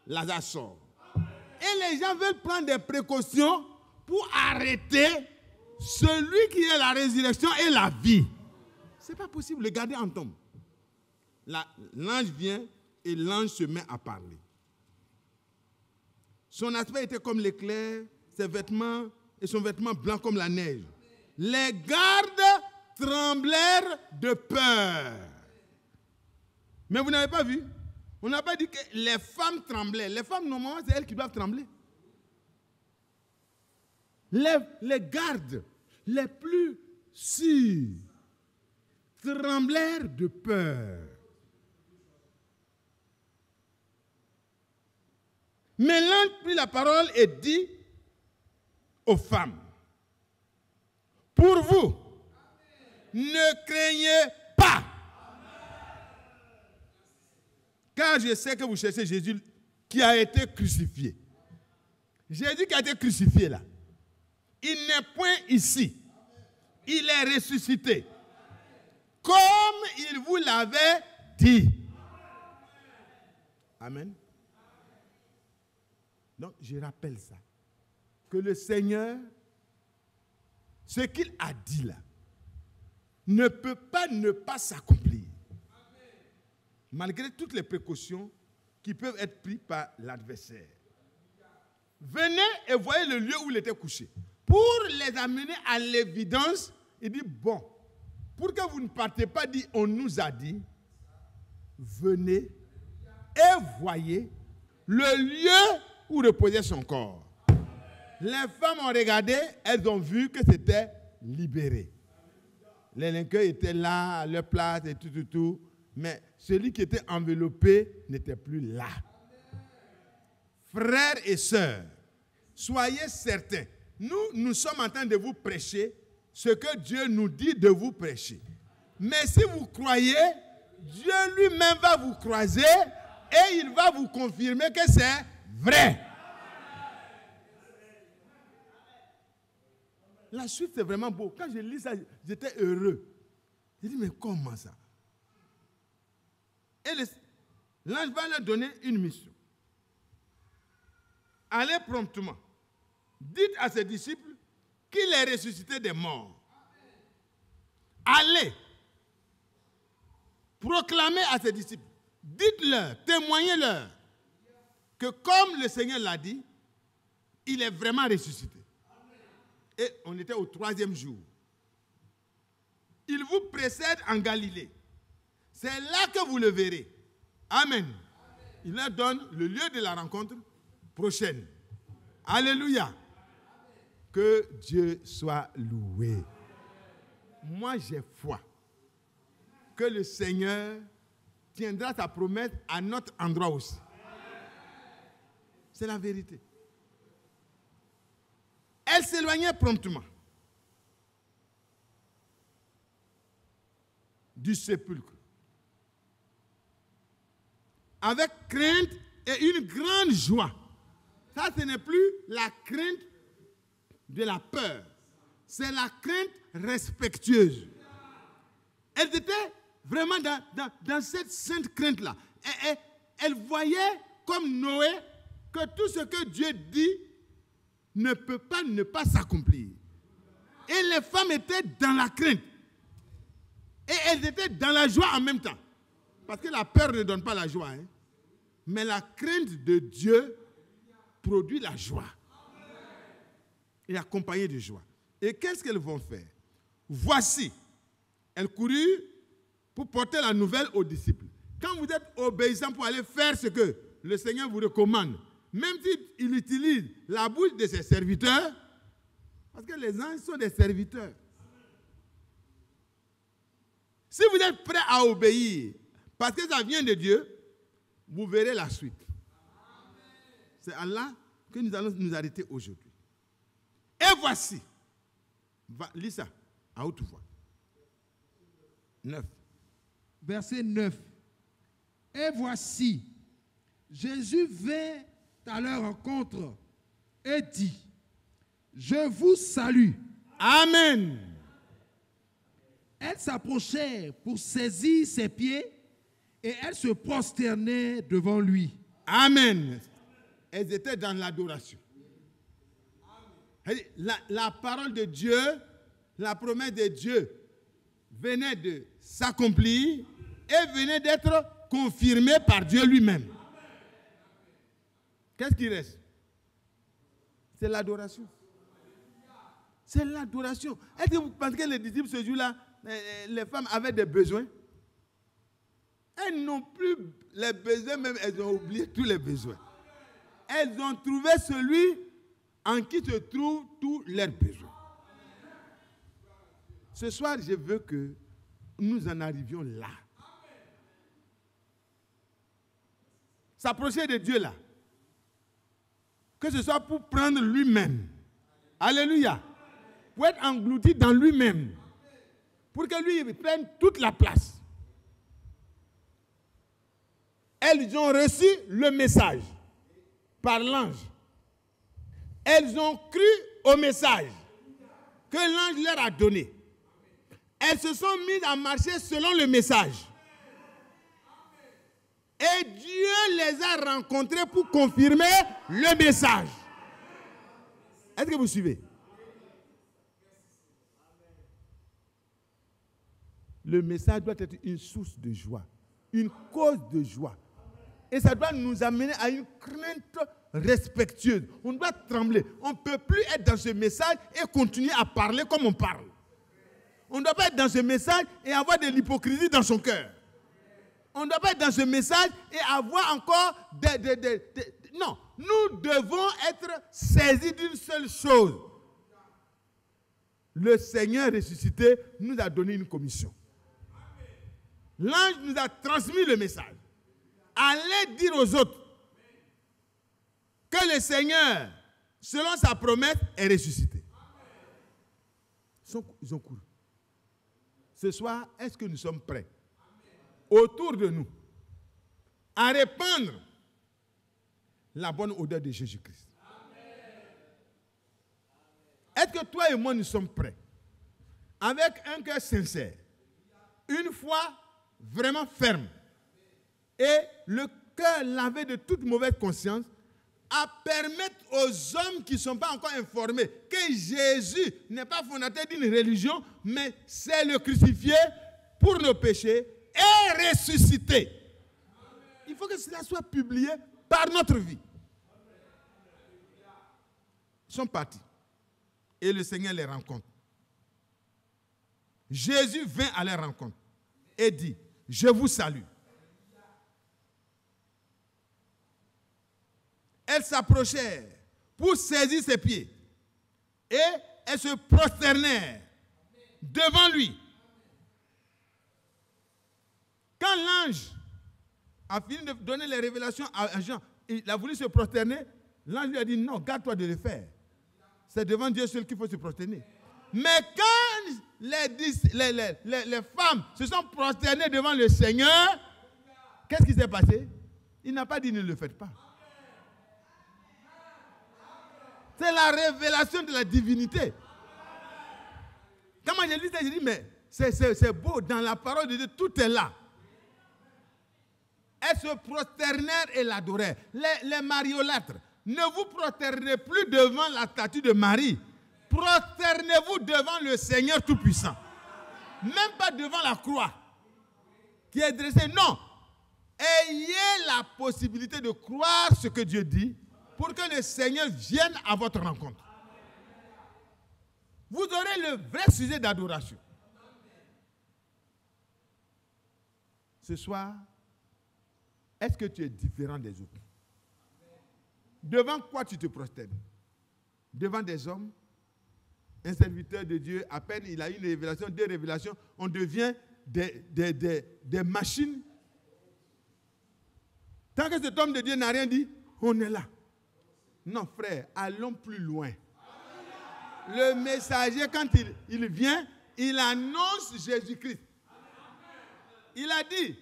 [SPEAKER 2] Lazare sort. Et les gens veulent prendre des précautions pour arrêter celui qui est la résurrection et la vie. Ce n'est pas possible, le garder en tombe. L'ange vient et l'ange se met à parler. Son aspect était comme l'éclair, ses vêtements et son vêtement blanc comme la neige. Les gardes tremblèrent de peur. Mais vous n'avez pas vu? On n'a pas dit que les femmes tremblaient. Les femmes, normalement, c'est elles qui doivent trembler. Les gardes les plus sûrs tremblèrent de peur. Mais l'ange prit la parole et dit aux femmes, pour vous, ne craignez pas. Car je sais que vous cherchez Jésus qui a été crucifié. Jésus qui a été crucifié là. Il n'est point ici. Il est ressuscité. Comme il vous l'avait dit. Amen. Donc, je rappelle ça. Que le Seigneur, ce qu'il a dit là, ne peut pas ne pas s'accomplir. Malgré toutes les précautions qui peuvent être prises par l'adversaire. Venez et voyez le lieu où il était couché. Pour les amener à l'évidence, il dit, bon, pour que vous ne partez pas, dit, on nous a dit, venez et voyez le lieu où reposait son corps. Les femmes ont regardé, elles ont vu que c'était libéré. Les linqueurs étaient là, à leur place et tout. Mais celui qui était enveloppé n'était plus là. Frères et sœurs, soyez certains, nous sommes en train de vous prêcher ce que Dieu nous dit de vous prêcher. Mais si vous croyez, Dieu lui-même va vous croiser et il va vous confirmer que c'est vrai. La suite, c'est vraiment beau. Quand je lis ça, j'étais heureux. J'ai dit, mais comment ça? Et l'ange va leur donner une mission. Allez promptement. Dites à ses disciples qu'il est ressuscité des morts. Allez. Proclamez à ses disciples. Dites-leur, témoignez-leur que comme le Seigneur l'a dit, il est vraiment ressuscité. Et on était au 3e jour. Il vous précède en Galilée. C'est là que vous le verrez. Amen. Il leur donne le lieu de la rencontre prochaine. Alléluia. Que Dieu soit loué. Moi, j'ai foi que le Seigneur tiendra sa promesse à notre endroit aussi. C'est la vérité. Elle s'éloignait promptement du sépulcre, avec crainte et une grande joie. Ça, ce n'est plus la crainte de la peur, c'est la crainte respectueuse. Elles étaient vraiment dans cette sainte crainte-là. Elles voyaient comme Noé que tout ce que Dieu dit ne peut pas ne pas s'accomplir. Et les femmes étaient dans la crainte. Et elles étaient dans la joie en même temps. Parce que la peur ne donne pas la joie. Hein. Mais la crainte de Dieu produit la joie. Et accompagnée de joie. Et qu'est-ce qu'elles vont faire? Voici, elles coururent pour porter la nouvelle aux disciples. Quand vous êtes obéissant pour aller faire ce que le Seigneur vous recommande, même s'il utilise la bouche de ses serviteurs, parce que les anges sont des serviteurs. Si vous êtes prêts à obéir, parce que ça vient de Dieu, vous verrez la suite. C'est à là que nous allons nous arrêter aujourd'hui. Et voici, lis ça, à haute voix. 9.
[SPEAKER 3] Verset 9. Et voici, Jésus vint à leur rencontre et dit, je vous salue.
[SPEAKER 2] Amen.
[SPEAKER 3] Elles s'approchèrent pour saisir ses pieds et elles se prosternaient devant lui.
[SPEAKER 2] Amen. Elles étaient dans l'adoration. La parole de Dieu, la promesse de Dieu venait de s'accomplir et venait d'être confirmée par Dieu lui-même. Qu'est-ce qui reste? C'est l'adoration. C'est l'adoration. Est-ce que vous pensez que les disciples ce jour-là, les femmes avaient des besoins? Elles n'ont plus les besoins, même elles ont oublié tous les besoins. Elles ont trouvé celui en qui se trouvent tous leurs besoins. Ce soir, je veux que nous en arrivions là. S'approcher de Dieu là. Que ce soit pour prendre lui-même. Alléluia. Pour être englouti dans lui-même. Pour que lui prenne toute la place. Elles ont reçu le message par l'ange. Elles ont cru au message que l'ange leur a donné. Elles se sont mises à marcher selon le message. Et Dieu les a rencontrés pour confirmer le message. Est-ce que vous suivez? Le message doit être une source de joie, une cause de joie. Et ça doit nous amener à une crainte respectueuse. On doit trembler. On ne peut plus être dans ce message et continuer à parler comme on parle. On ne doit pas être dans ce message et avoir de l'hypocrisie dans son cœur. On ne doit pas être dans ce message et avoir encore Non, nous devons être saisis d'une seule chose. Le Seigneur ressuscité nous a donné une commission. L'ange nous a transmis le message. Allez dire aux autres que le Seigneur, selon sa promesse, est ressuscité. Ils ont couru. Ce soir, est-ce que nous sommes prêts, autour de nous, à répandre la bonne odeur de Jésus-Christ? Est-ce que toi et moi, nous sommes prêts, avec un cœur sincère, une foi vraiment ferme, et le cœur lavé de toute mauvaise conscience, à permettre aux hommes qui ne sont pas encore informés que Jésus n'est pas fondateur d'une religion, mais c'est le crucifié pour nos péchés et ressuscité. Il faut que cela soit publié par notre vie. Ils sont partis. Et le Seigneur les rencontre. Jésus vint à leur rencontre et dit, je vous salue. Elles s'approchèrent pour saisir ses pieds et elles se prosternèrent devant lui. Quand l'ange a fini de donner les révélations à Jean, il a voulu se prosterner, l'ange lui a dit non, garde-toi de le faire. C'est devant Dieu seul qu'il faut se prosterner. Mais quand les femmes se sont prosternées devant le Seigneur, qu'est-ce qui s'est passé? Il n'a pas dit ne le faites pas. C'est la révélation de la divinité. Quand moi j'ai lu ça, j'ai dit, mais c'est beau, dans la parole de Dieu, tout est là. Elles se prosternèrent et l'adorèrent. Les mariolâtres, ne vous prosternez plus devant la statue de Marie. Prosternez-vous devant le Seigneur Tout-Puissant. Même pas devant la croix qui est dressée. Non. Ayez la possibilité de croire ce que Dieu dit, pour que le Seigneur vienne à votre rencontre. Vous aurez le vrai sujet d'adoration. Ce soir, est-ce que tu es différent des autres? Devant quoi tu te prosternes? Devant des hommes? Un serviteur de Dieu, à peine il a une révélation, deux révélations, on devient des machines. Tant que cet homme de Dieu n'a rien dit, on est là. Non, frère, allons plus loin. Le messager, quand il vient, il annonce Jésus-Christ. Il a dit,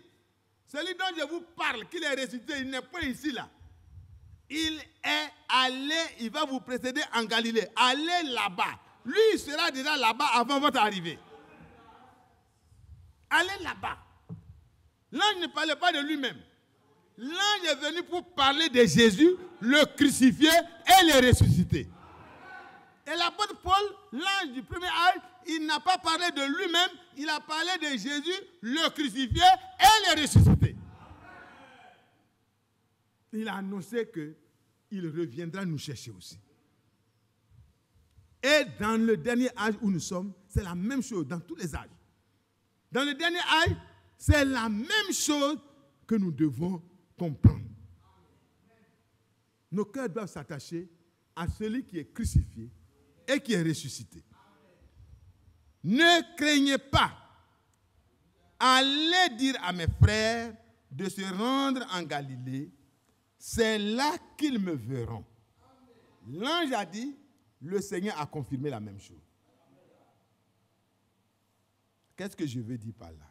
[SPEAKER 2] celui dont je vous parle, qu'il est ressuscité, il n'est pas ici là. Il est allé, il va vous précéder en Galilée. Allez là-bas. Lui, il sera déjà là-bas avant votre arrivée. Allez là-bas. L'ange ne parlait pas de lui-même. L'ange est venu pour parler de Jésus, le crucifié et le ressuscité. Et l'apôtre Paul, l'ange du premier âge, il n'a pas parlé de lui-même, il a parlé de Jésus, le crucifié et le ressuscité. Il a annoncé qu'il reviendra nous chercher aussi. Et dans le dernier âge où nous sommes, c'est la même chose dans tous les âges. Dans le dernier âge, c'est la même chose que nous devons comprendre. Nos cœurs doivent s'attacher à celui qui est crucifié et qui est ressuscité. Ne craignez pas. Allez dire à mes frères de se rendre en Galilée. C'est là qu'ils me verront. L'ange a dit, le Seigneur a confirmé la même chose. Qu'est-ce que je veux dire par là?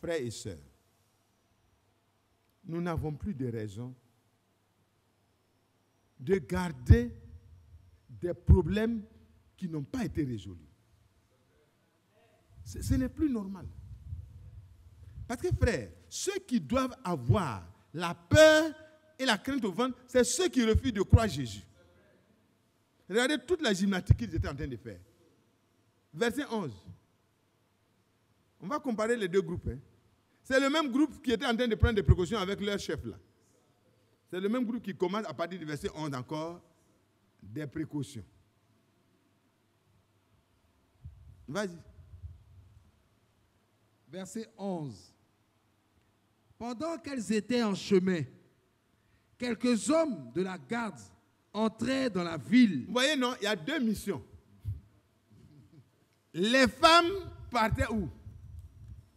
[SPEAKER 2] Frères et sœurs, nous n'avons plus de raison de garder des problèmes qui n'ont pas été résolus. Ce n'est plus normal. Parce que frère, ceux qui doivent avoir la peur et la crainte au ventre, c'est ceux qui refusent de croire Jésus. Regardez toute la gymnastique qu'ils étaient en train de faire. Verset 11. On va comparer les deux groupes. C'est le même groupe qui était en train de prendre des précautions avec leur chef là. C'est le même groupe qui commence à partir du verset 11 encore des précautions. Vas-y.
[SPEAKER 3] Verset 11. Pendant qu'elles étaient en chemin, quelques hommes de la garde entraient dans la ville.
[SPEAKER 2] Vous voyez, non, il y a deux missions. Les femmes partaient où?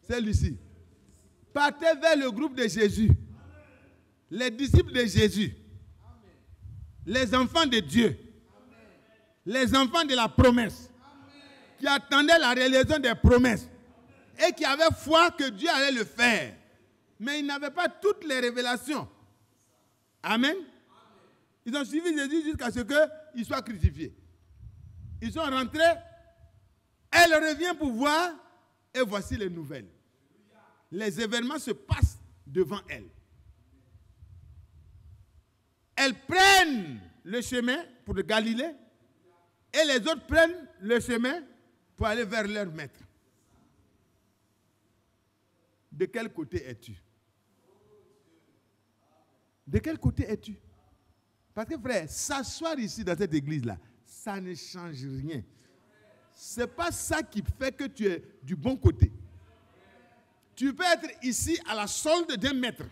[SPEAKER 2] Celle-ci. Partaient vers le groupe de Jésus. Les disciples de Jésus. Les enfants de Dieu. Les enfants de la promesse. Qui attendaient la réalisation des promesses. Et qui avaient foi que Dieu allait le faire. Mais ils n'avaient pas toutes les révélations. Amen. Ils ont suivi Jésus jusqu'à ce qu'il soit crucifié. Ils sont rentrés. Elle revient pour voir. Et voici les nouvelles. Les événements se passent devant elle. Elles prennent le chemin pour le Galilée. Et les autres prennent le chemin pour aller vers leur maître. De quel côté es-tu? De quel côté es-tu? Parce que frère, s'asseoir ici dans cette église-là, ça ne change rien. Ce n'est pas ça qui fait que tu es du bon côté. Tu peux être ici à la solde d'un maître.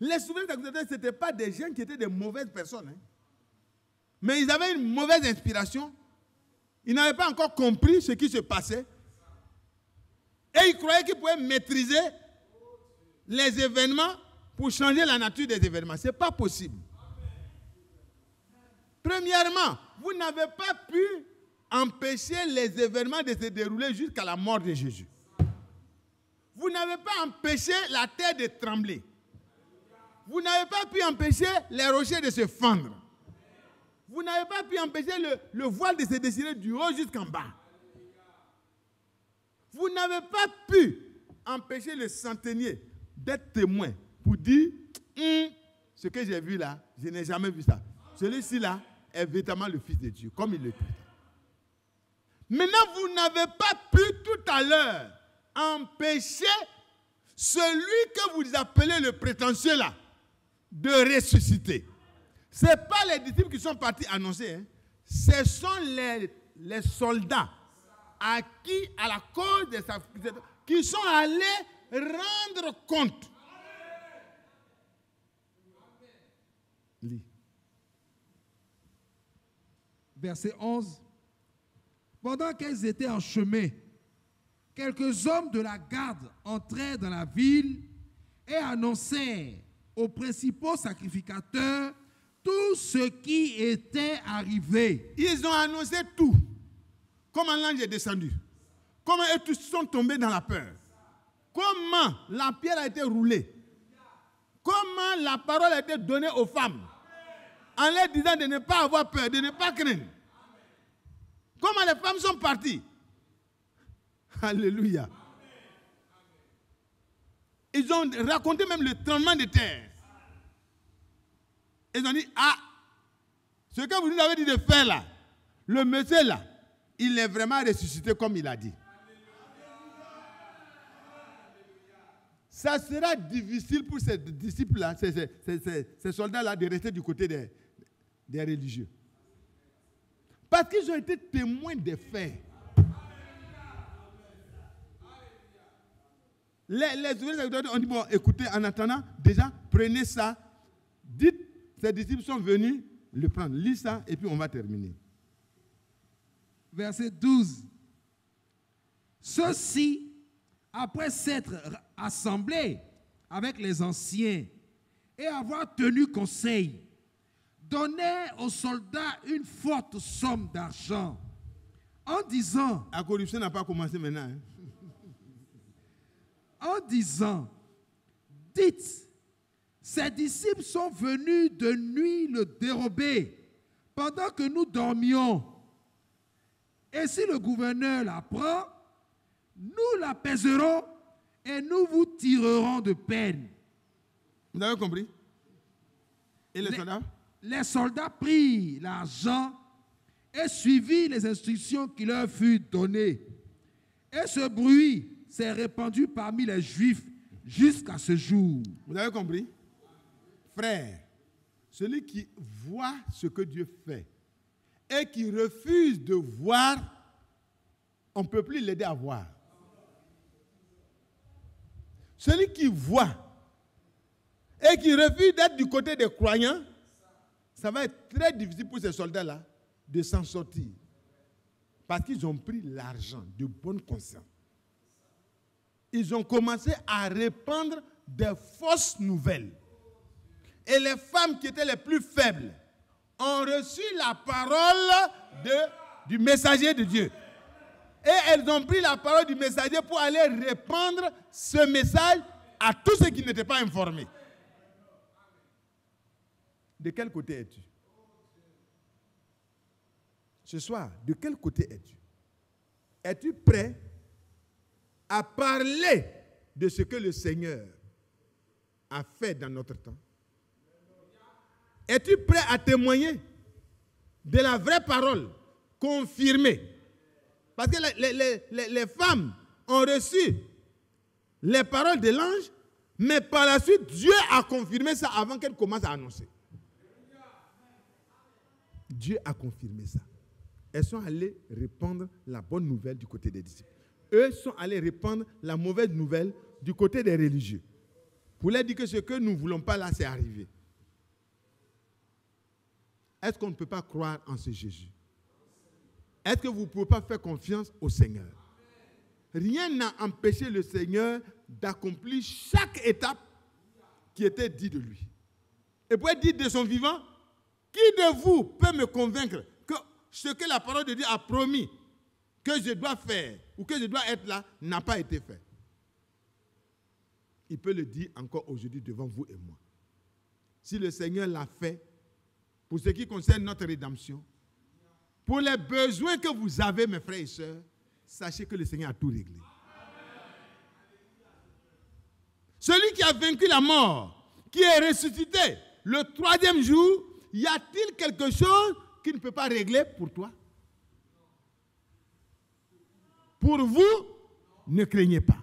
[SPEAKER 2] Les souverains d'Accusateurs, ce n'étaient pas des gens qui étaient des mauvaises personnes. Mais ils avaient une mauvaise inspiration. Ils n'avaient pas encore compris ce qui se passait. Et ils croyaient qu'ils pouvaient maîtriser les événements pour changer la nature des événements. Ce n'est pas possible. Premièrement, vous n'avez pas pu empêcher les événements de se dérouler jusqu'à la mort de Jésus. Vous n'avez pas empêché la terre de trembler. Vous n'avez pas pu empêcher les rochers de se fendre. Vous n'avez pas pu empêcher le voile de se dessiner du haut jusqu'en bas. Vous n'avez pas pu empêcher le centenier d'être témoin pour dire ce que j'ai vu là, je n'ai jamais vu ça. Celui-ci là est véritablement le Fils de Dieu, comme il le dit. Maintenant, vous n'avez pas pu tout à l'heure empêcher celui que vous appelez le prétentieux là de ressusciter. Ce n'est pas les disciples qui sont partis annoncer. Ce sont les soldats à la cause de sa qui sont allés rendre compte. Lis.
[SPEAKER 3] Verset 11. Pendant qu'elles étaient en chemin, quelques hommes de la garde entrèrent dans la ville et annoncèrent aux principaux sacrificateurs tout ce qui était arrivé.
[SPEAKER 2] Ils ont annoncé tout. Comment l'ange est descendu. Comment eux tous sont tombés dans la peur. Comment la pierre a été roulée. Comment la parole a été donnée aux femmes. En leur disant de ne pas avoir peur, de ne pas craindre. Comment les femmes sont parties. Alléluia. Ils ont raconté même le tremblement de terre. Ils ont dit, ce que vous nous avez dit de faire là, le monsieur là, il est vraiment ressuscité comme il a dit. Ça sera difficile pour ces disciples-là, ces soldats-là, de rester du côté des religieux. Parce qu'ils ont été témoins des faits. Les ouvriers ont dit, bon, écoutez, en attendant, déjà, prenez ça. Dites, ces disciples sont venus le prendre. Lis ça et puis on va terminer.
[SPEAKER 3] Verset 12. Ceux-ci, après s'être assemblés avec les anciens et avoir tenu conseil, donnaient aux soldats une forte somme d'argent en disant...
[SPEAKER 2] La corruption n'a pas commencé maintenant.
[SPEAKER 3] En disant, dites, ces disciples sont venus de nuit le dérober pendant que nous dormions. Et si le gouverneur la prend, nous la pèserons et nous vous tirerons de peine.
[SPEAKER 2] Vous avez compris? Et les soldats?
[SPEAKER 3] Les soldats prirent l'argent et suivirent les instructions qui leur furent données. Et ce bruit s'est répandu parmi les Juifs jusqu'à ce jour.
[SPEAKER 2] Vous avez compris? Frère, celui qui voit ce que Dieu fait et qui refuse de voir, on ne peut plus l'aider à voir. Celui qui voit et qui refuse d'être du côté des croyants, ça va être très difficile pour ces soldats-là de s'en sortir. Parce qu'ils ont pris l'argent de bonne conscience. Ils ont commencé à répandre des fausses nouvelles. Et les femmes qui étaient les plus faibles ont reçu la parole du messager de Dieu. Et elles ont pris la parole du messager pour aller répandre ce message à tous ceux qui n'étaient pas informés. De quel côté es-tu? Ce soir, de quel côté es-tu? Es-tu prêt à parler de ce que le Seigneur a fait dans notre temps? Es-tu prêt à témoigner de la vraie parole confirmée? Parce que les femmes ont reçu les paroles de l'ange, mais par la suite, Dieu a confirmé ça avant qu'elles commencent à annoncer. Dieu a confirmé ça. Elles sont allées répandre la bonne nouvelle du côté des disciples. Eux sont allés répandre la mauvaise nouvelle du côté des religieux. Pour leur dire que ce que nous ne voulons pas là, c'est arrivé. Est-ce qu'on ne peut pas croire en ce Jésus? Est-ce que vous ne pouvez pas faire confiance au Seigneur? Rien n'a empêché le Seigneur d'accomplir chaque étape qui était dite de lui. Et pour être dit de son vivant, qui de vous peut me convaincre que ce que la parole de Dieu a promis que je dois faire ou que je dois être là n'a pas été fait? Il peut le dire encore aujourd'hui devant vous et moi. Si le Seigneur l'a fait, pour ce qui concerne notre rédemption, pour les besoins que vous avez, mes frères et sœurs, sachez que le Seigneur a tout réglé. Celui qui a vaincu la mort, qui est ressuscité le 3e jour, y a-t-il quelque chose qu'il ne peut pas régler pour toi? Pour vous, ne craignez pas.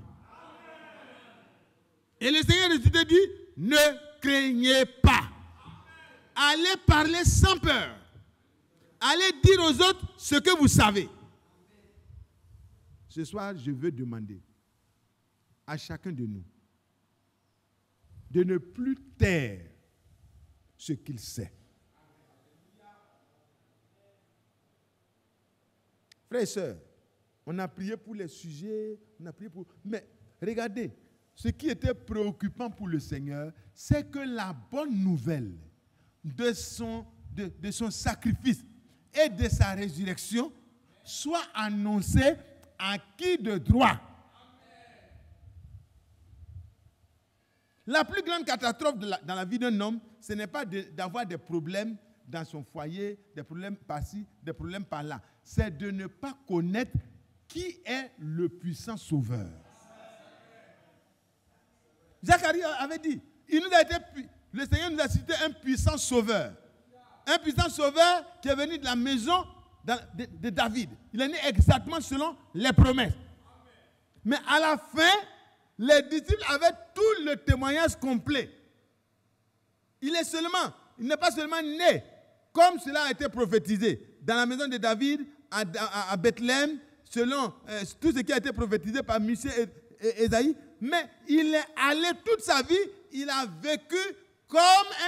[SPEAKER 2] Et le Seigneur ressuscité dit, ne craignez pas. Allez parler sans peur. Allez dire aux autres ce que vous savez. Ce soir, je veux demander à chacun de nous de ne plus taire ce qu'il sait. Frères et sœurs, on a prié pour les sujets, on a prié pour... Mais regardez, ce qui était préoccupant pour le Seigneur, c'est que la bonne nouvelle de son sacrifice et de sa résurrection soit annoncée à qui de droit. La plus grande catastrophe dans la vie d'un homme, ce n'est pas d'avoir des problèmes dans son foyer, des problèmes par-ci, des problèmes par-là. C'est de ne pas connaître qui est le puissant sauveur. Zacharie avait dit, le Seigneur nous a cité un puissant sauveur. Un puissant sauveur qui est venu de la maison de David. Il est né exactement selon les promesses. Mais à la fin, les disciples avaient tout le témoignage complet. Il n'est pas seulement né comme cela a été prophétisé dans la maison de David, à Bethléem, selon tout ce qui a été prophétisé par Michée et Ésaïe, mais il est allé toute sa vie, il a vécu comme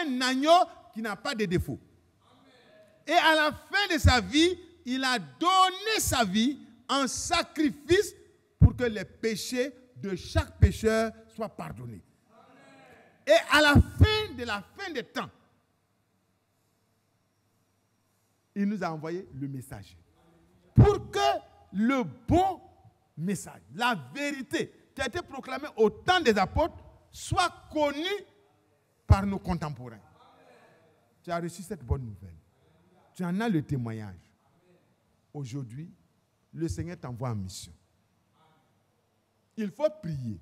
[SPEAKER 2] un agneau qui n'a pas de défaut. Et à la fin de sa vie, il a donné sa vie en sacrifice pour que les péchés de chaque pécheur soient pardonnés. Et à la fin des temps, il nous a envoyé le message. Pour que le bon message, la vérité qui a été proclamée au temps des apôtres, soit connue par nos contemporains. Tu as reçu cette bonne nouvelle. Tu en as le témoignage. Aujourd'hui, le Seigneur t'envoie en mission. Il faut prier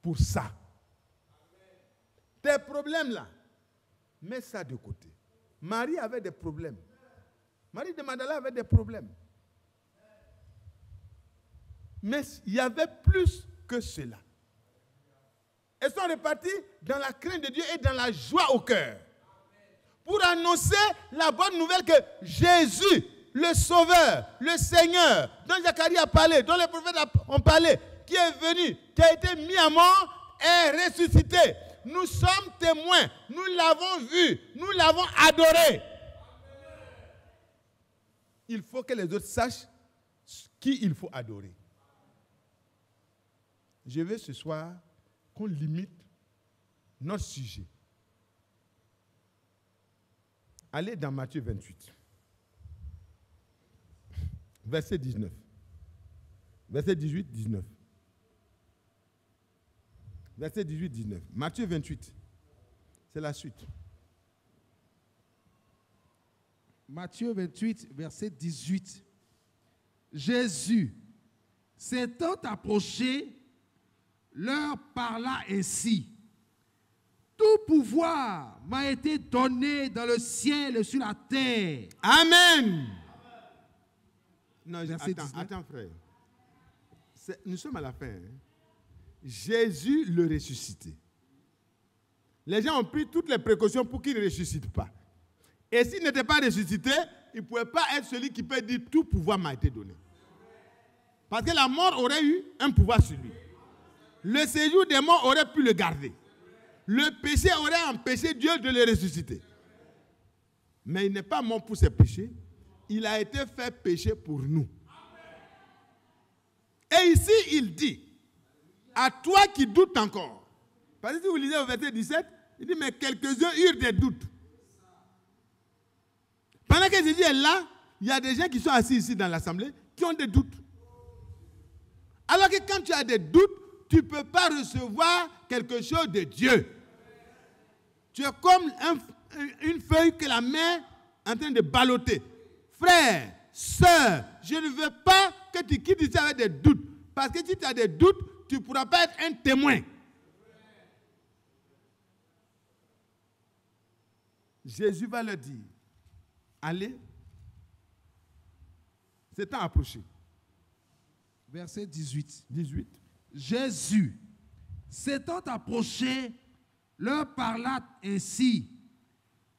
[SPEAKER 2] pour ça. Tes problèmes là, mets ça de côté. Marie avait des problèmes. Marie de Magdala avait des problèmes. Mais il y avait plus que cela. Elles sont reparties dans la crainte de Dieu et dans la joie au cœur. Pour annoncer la bonne nouvelle que Jésus, le Sauveur, le Seigneur, dont Zacharie a parlé, dont les prophètes ont parlé, qui est venu, qui a été mis à mort, est ressuscité. Nous sommes témoins, nous l'avons vu, nous l'avons adoré. Il faut que les autres sachent qui il faut adorer. Je veux ce soir qu'on limite notre sujet. Allez dans Matthieu 28, verset 19. Verset 18, 19. Verset 18, 19. Matthieu 28, c'est la suite.
[SPEAKER 3] Matthieu 28, verset 18. Jésus, s'étant approché, leur parla ainsi. Tout pouvoir m'a été donné dans le ciel et sur la terre.
[SPEAKER 2] Amen. Non,
[SPEAKER 3] Verset
[SPEAKER 2] attends, frère. Nous sommes à la fin. Hein. Jésus le ressuscité. Les gens ont pris toutes les précautions pour qu'il ne ressuscite pas. Et s'il n'était pas ressuscité, il ne pouvait pas être celui qui peut dire tout pouvoir m'a été donné. Parce que la mort aurait eu un pouvoir sur lui. Le séjour des morts aurait pu le garder. Le péché aurait empêché Dieu de le ressusciter. Mais il n'est pas mort pour ses péchés. Il a été fait péché pour nous. Et ici, il dit, à toi qui doutes encore. Parce que si vous lisez au verset 17, il dit, mais quelques-uns eurent des doutes. Pendant que Jésus est là, il y a des gens qui sont assis ici dans l'assemblée qui ont des doutes. Alors que quand tu as des doutes, tu ne peux pas recevoir quelque chose de Dieu. Tu es comme une feuille que la main est en train de balloter. Frère, sœur, je ne veux pas que tu quittes ici avec des doutes. Parce que si tu as des doutes, tu ne pourras pas être un témoin. Jésus va leur dire, allez, c'est temps approché.
[SPEAKER 3] Verset 18.
[SPEAKER 2] 18.
[SPEAKER 3] Jésus, s'étant approché, leur parla ainsi.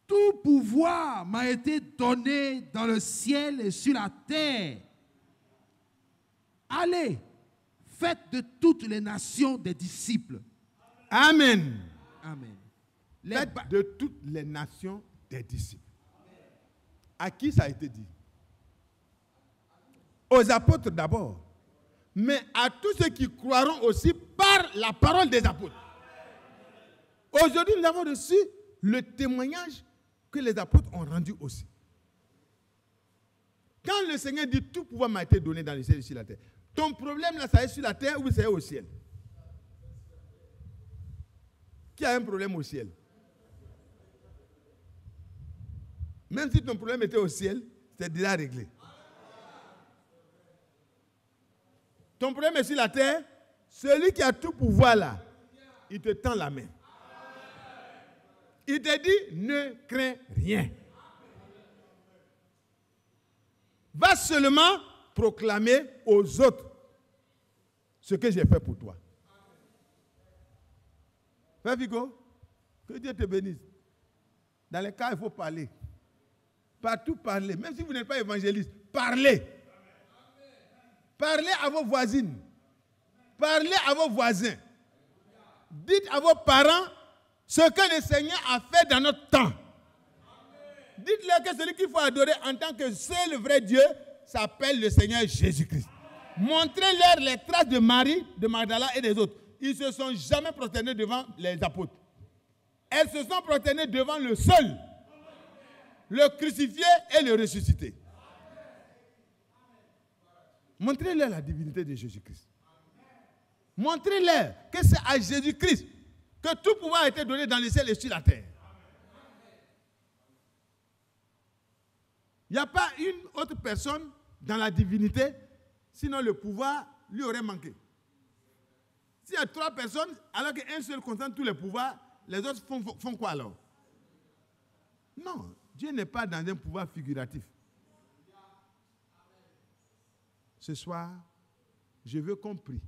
[SPEAKER 3] Tout pouvoir m'a été donné dans le ciel et sur la terre. Allez, faites de toutes les nations des disciples.
[SPEAKER 2] Amen.
[SPEAKER 3] Amen.
[SPEAKER 2] Faites de toutes les nations des disciples. À qui ça a été dit? Aux apôtres d'abord, mais à tous ceux qui croiront aussi par la parole des apôtres. Aujourd'hui, nous avons reçu le témoignage que les apôtres ont rendu aussi. Quand le Seigneur dit tout pouvoir m'a été donné dans le ciel et sur la terre, ton problème là, ça est sur la terre ou ça est au ciel? Qui a un problème au ciel? Même si ton problème était au ciel, c'est déjà réglé. Ton problème est sur la terre, celui qui a tout pouvoir là, il te tend la main. Il te dit, ne crains rien. Va seulement proclamer aux autres ce que j'ai fait pour toi. Frère Vigo, que Dieu te bénisse. Dans les cas, il faut parler. Partout parler. Même si vous n'êtes pas évangéliste, parlez. Parlez à vos voisines. Parlez à vos voisins. Dites à vos parents ce que le Seigneur a fait dans notre temps. Dites-leur que celui qu'il faut adorer en tant que seul vrai Dieu s'appelle le Seigneur Jésus-Christ. Montrez-leur les traces de Marie, de Magdala et des autres. Ils ne se sont jamais prosternés devant les apôtres. Elles se sont prosternées devant le seul, le crucifié et le ressuscité. Montrez-leur la divinité de Jésus-Christ. Montrez-leur que c'est à Jésus-Christ que tout pouvoir a été donné dans le ciel et sur la terre. Il n'y a pas une autre personne dans la divinité, sinon le pouvoir lui aurait manqué. S'il y a 3 personnes, alors qu'un seul concentre tous les pouvoirs, les autres font quoi alors? Non, Dieu n'est pas dans un pouvoir figuratif. Ce soir, je veux qu'on prie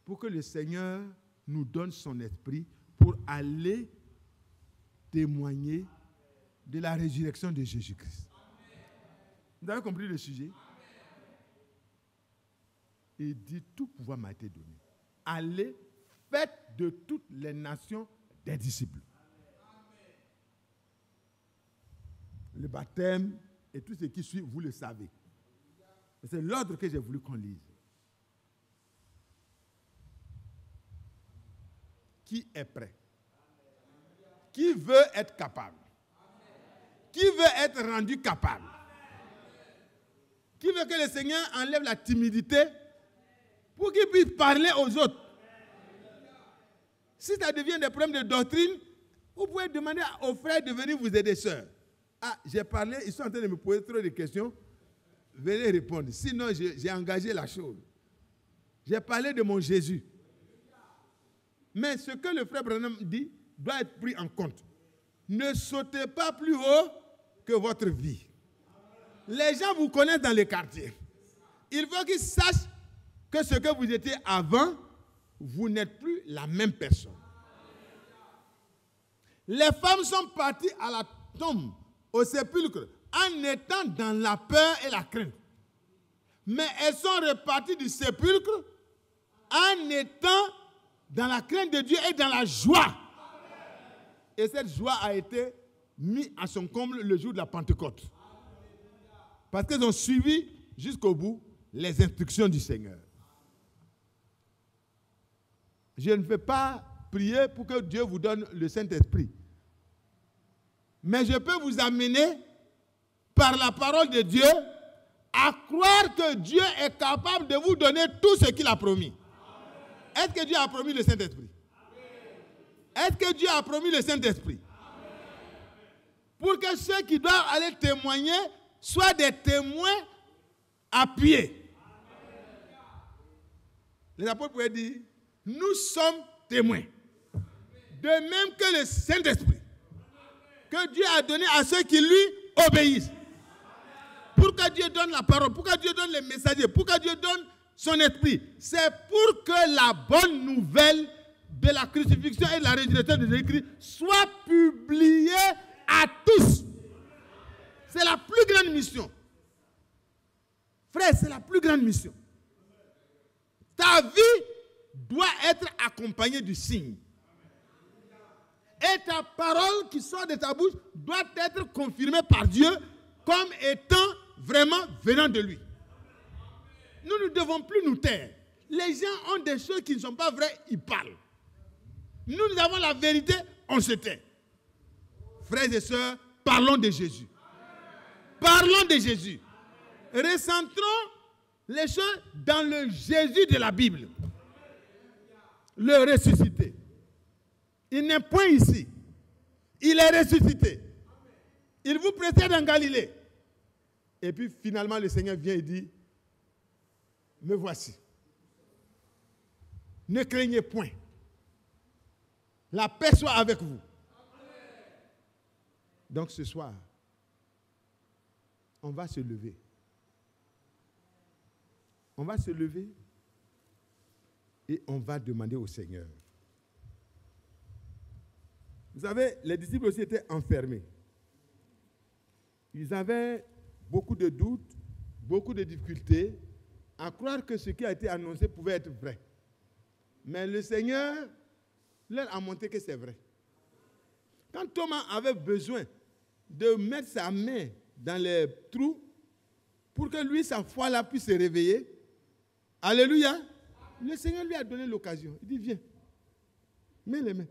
[SPEAKER 2] pour que le Seigneur nous donne son esprit pour aller témoigner de la résurrection de Jésus-Christ. Vous avez compris le sujet? Il dit, tout pouvoir m'a été donné. Allez, faites de toutes les nations des disciples. Le baptême et tout ce qui suit, vous le savez. C'est l'ordre que j'ai voulu qu'on lise. Qui est prêt? Qui veut être capable? Qui veut être rendu capable? Qui veut que le Seigneur enlève la timidité pour qu'il puisse parler aux autres? Si ça devient des problèmes de doctrine, vous pouvez demander aux frères de venir vous aider, sœurs. Ah, j'ai parlé, ils sont en train de me poser trop de questions. Venez répondre. Sinon, j'ai engagé la chose. J'ai parlé de mon Jésus. Mais ce que le frère Branham dit doit être pris en compte. Ne sautez pas plus haut que votre vie. Les gens vous connaissent dans les quartiers. Il faut qu'ils sachent que ce que vous étiez avant, vous n'êtes plus la même personne. Les femmes sont parties à la tombe, au sépulcre, en étant dans la peur et la crainte. Mais elles sont reparties du sépulcre en étant dans la crainte de Dieu et dans la joie. Et cette joie a été mise à son comble le jour de la Pentecôte. Parce qu'elles ont suivi jusqu'au bout les instructions du Seigneur. Je ne vais pas prier pour que Dieu vous donne le Saint-Esprit. Mais je peux vous amener par la parole de Dieu à croire que Dieu est capable de vous donner tout ce qu'il a promis. Est-ce que Dieu a promis le Saint-Esprit? Est-ce que Dieu a promis le Saint-Esprit? Pour que ceux qui doivent aller témoigner soient des témoins appuyés. Les apôtres pouvaient dire, nous sommes témoins. De même que le Saint-Esprit, que Dieu a donné à ceux qui lui obéissent. Pour que Dieu donne la parole, pour que Dieu donne les messagers, pour que Dieu donne son esprit. C'est pour que la bonne nouvelle de la crucifixion et de la résurrection de Jésus-Christ soit publiée à tous. C'est la plus grande mission. Frère, c'est la plus grande mission. Ta vie doit être accompagnée du signe. Et ta parole qui sort de ta bouche doit être confirmée par Dieu comme étant vraiment venant de lui. Nous ne devons plus nous taire. Les gens ont des choses qui ne sont pas vraies, ils parlent. Nous avons la vérité, on se tait. Frères et sœurs, parlons de Jésus. Parlons de Jésus. Recentrons les choses dans le Jésus de la Bible. Le ressuscité. Il n'est point ici. Il est ressuscité. Il vous précède en Galilée. Et puis finalement le Seigneur vient et dit, me voici. Ne craignez point. La paix soit avec vous. Donc ce soir, on va se lever. On va se lever et on va demander au Seigneur. Vous savez, les disciples aussi étaient enfermés. Ils avaient beaucoup de doutes, beaucoup de difficultés à croire que ce qui a été annoncé pouvait être vrai. Mais le Seigneur leur a montré que c'est vrai. Quand Thomas avait besoin de mettre sa main dans les trous pour que lui, sa foi là, puisse se réveiller, alléluia, le Seigneur lui a donné l'occasion. Il dit, viens, mets les mains.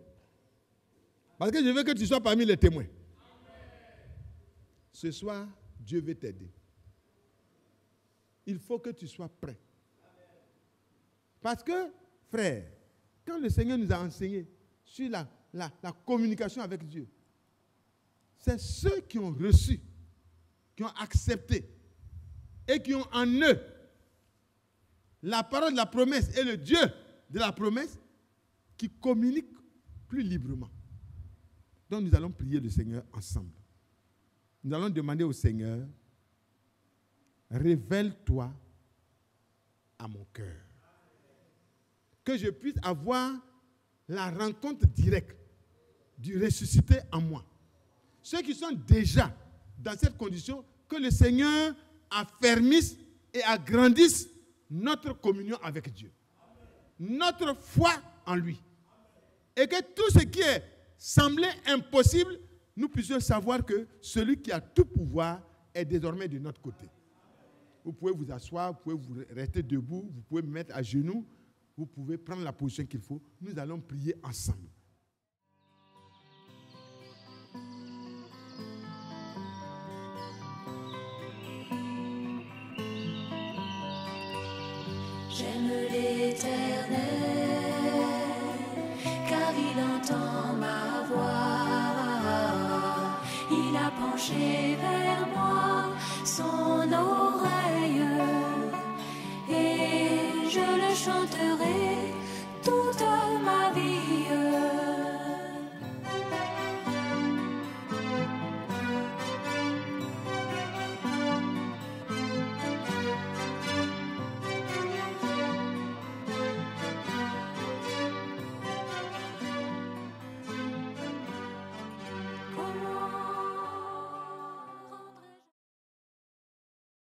[SPEAKER 2] Parce que je veux que tu sois parmi les témoins. Ce soir, Dieu veut t'aider. Il faut que tu sois prêt. Parce que, frère, quand le Seigneur nous a enseigné sur la communication avec Dieu, c'est ceux qui ont reçu, qui ont accepté, et qui ont en eux la parole de la promesse et le Dieu de la promesse, qui communiquent plus librement. Donc nous allons prier le Seigneur ensemble. Nous allons demander au Seigneur, révèle-toi à mon cœur. Que je puisse avoir la rencontre directe du ressuscité en moi. Ceux qui sont déjà dans cette condition, que le Seigneur affermisse et agrandisse notre communion avec Dieu. Notre foi en lui. Et que tout ce qui est semblé impossible, nous puissions savoir que celui qui a tout pouvoir est désormais de notre côté. Vous pouvez vous asseoir, vous pouvez vous rester debout, vous pouvez me mettre à genoux, vous pouvez prendre la position qu'il faut. Nous allons prier ensemble.
[SPEAKER 1] J'aime l'Éternel, car il entend ma voix. Il a penché vers moi son oreille, et je le chanterai.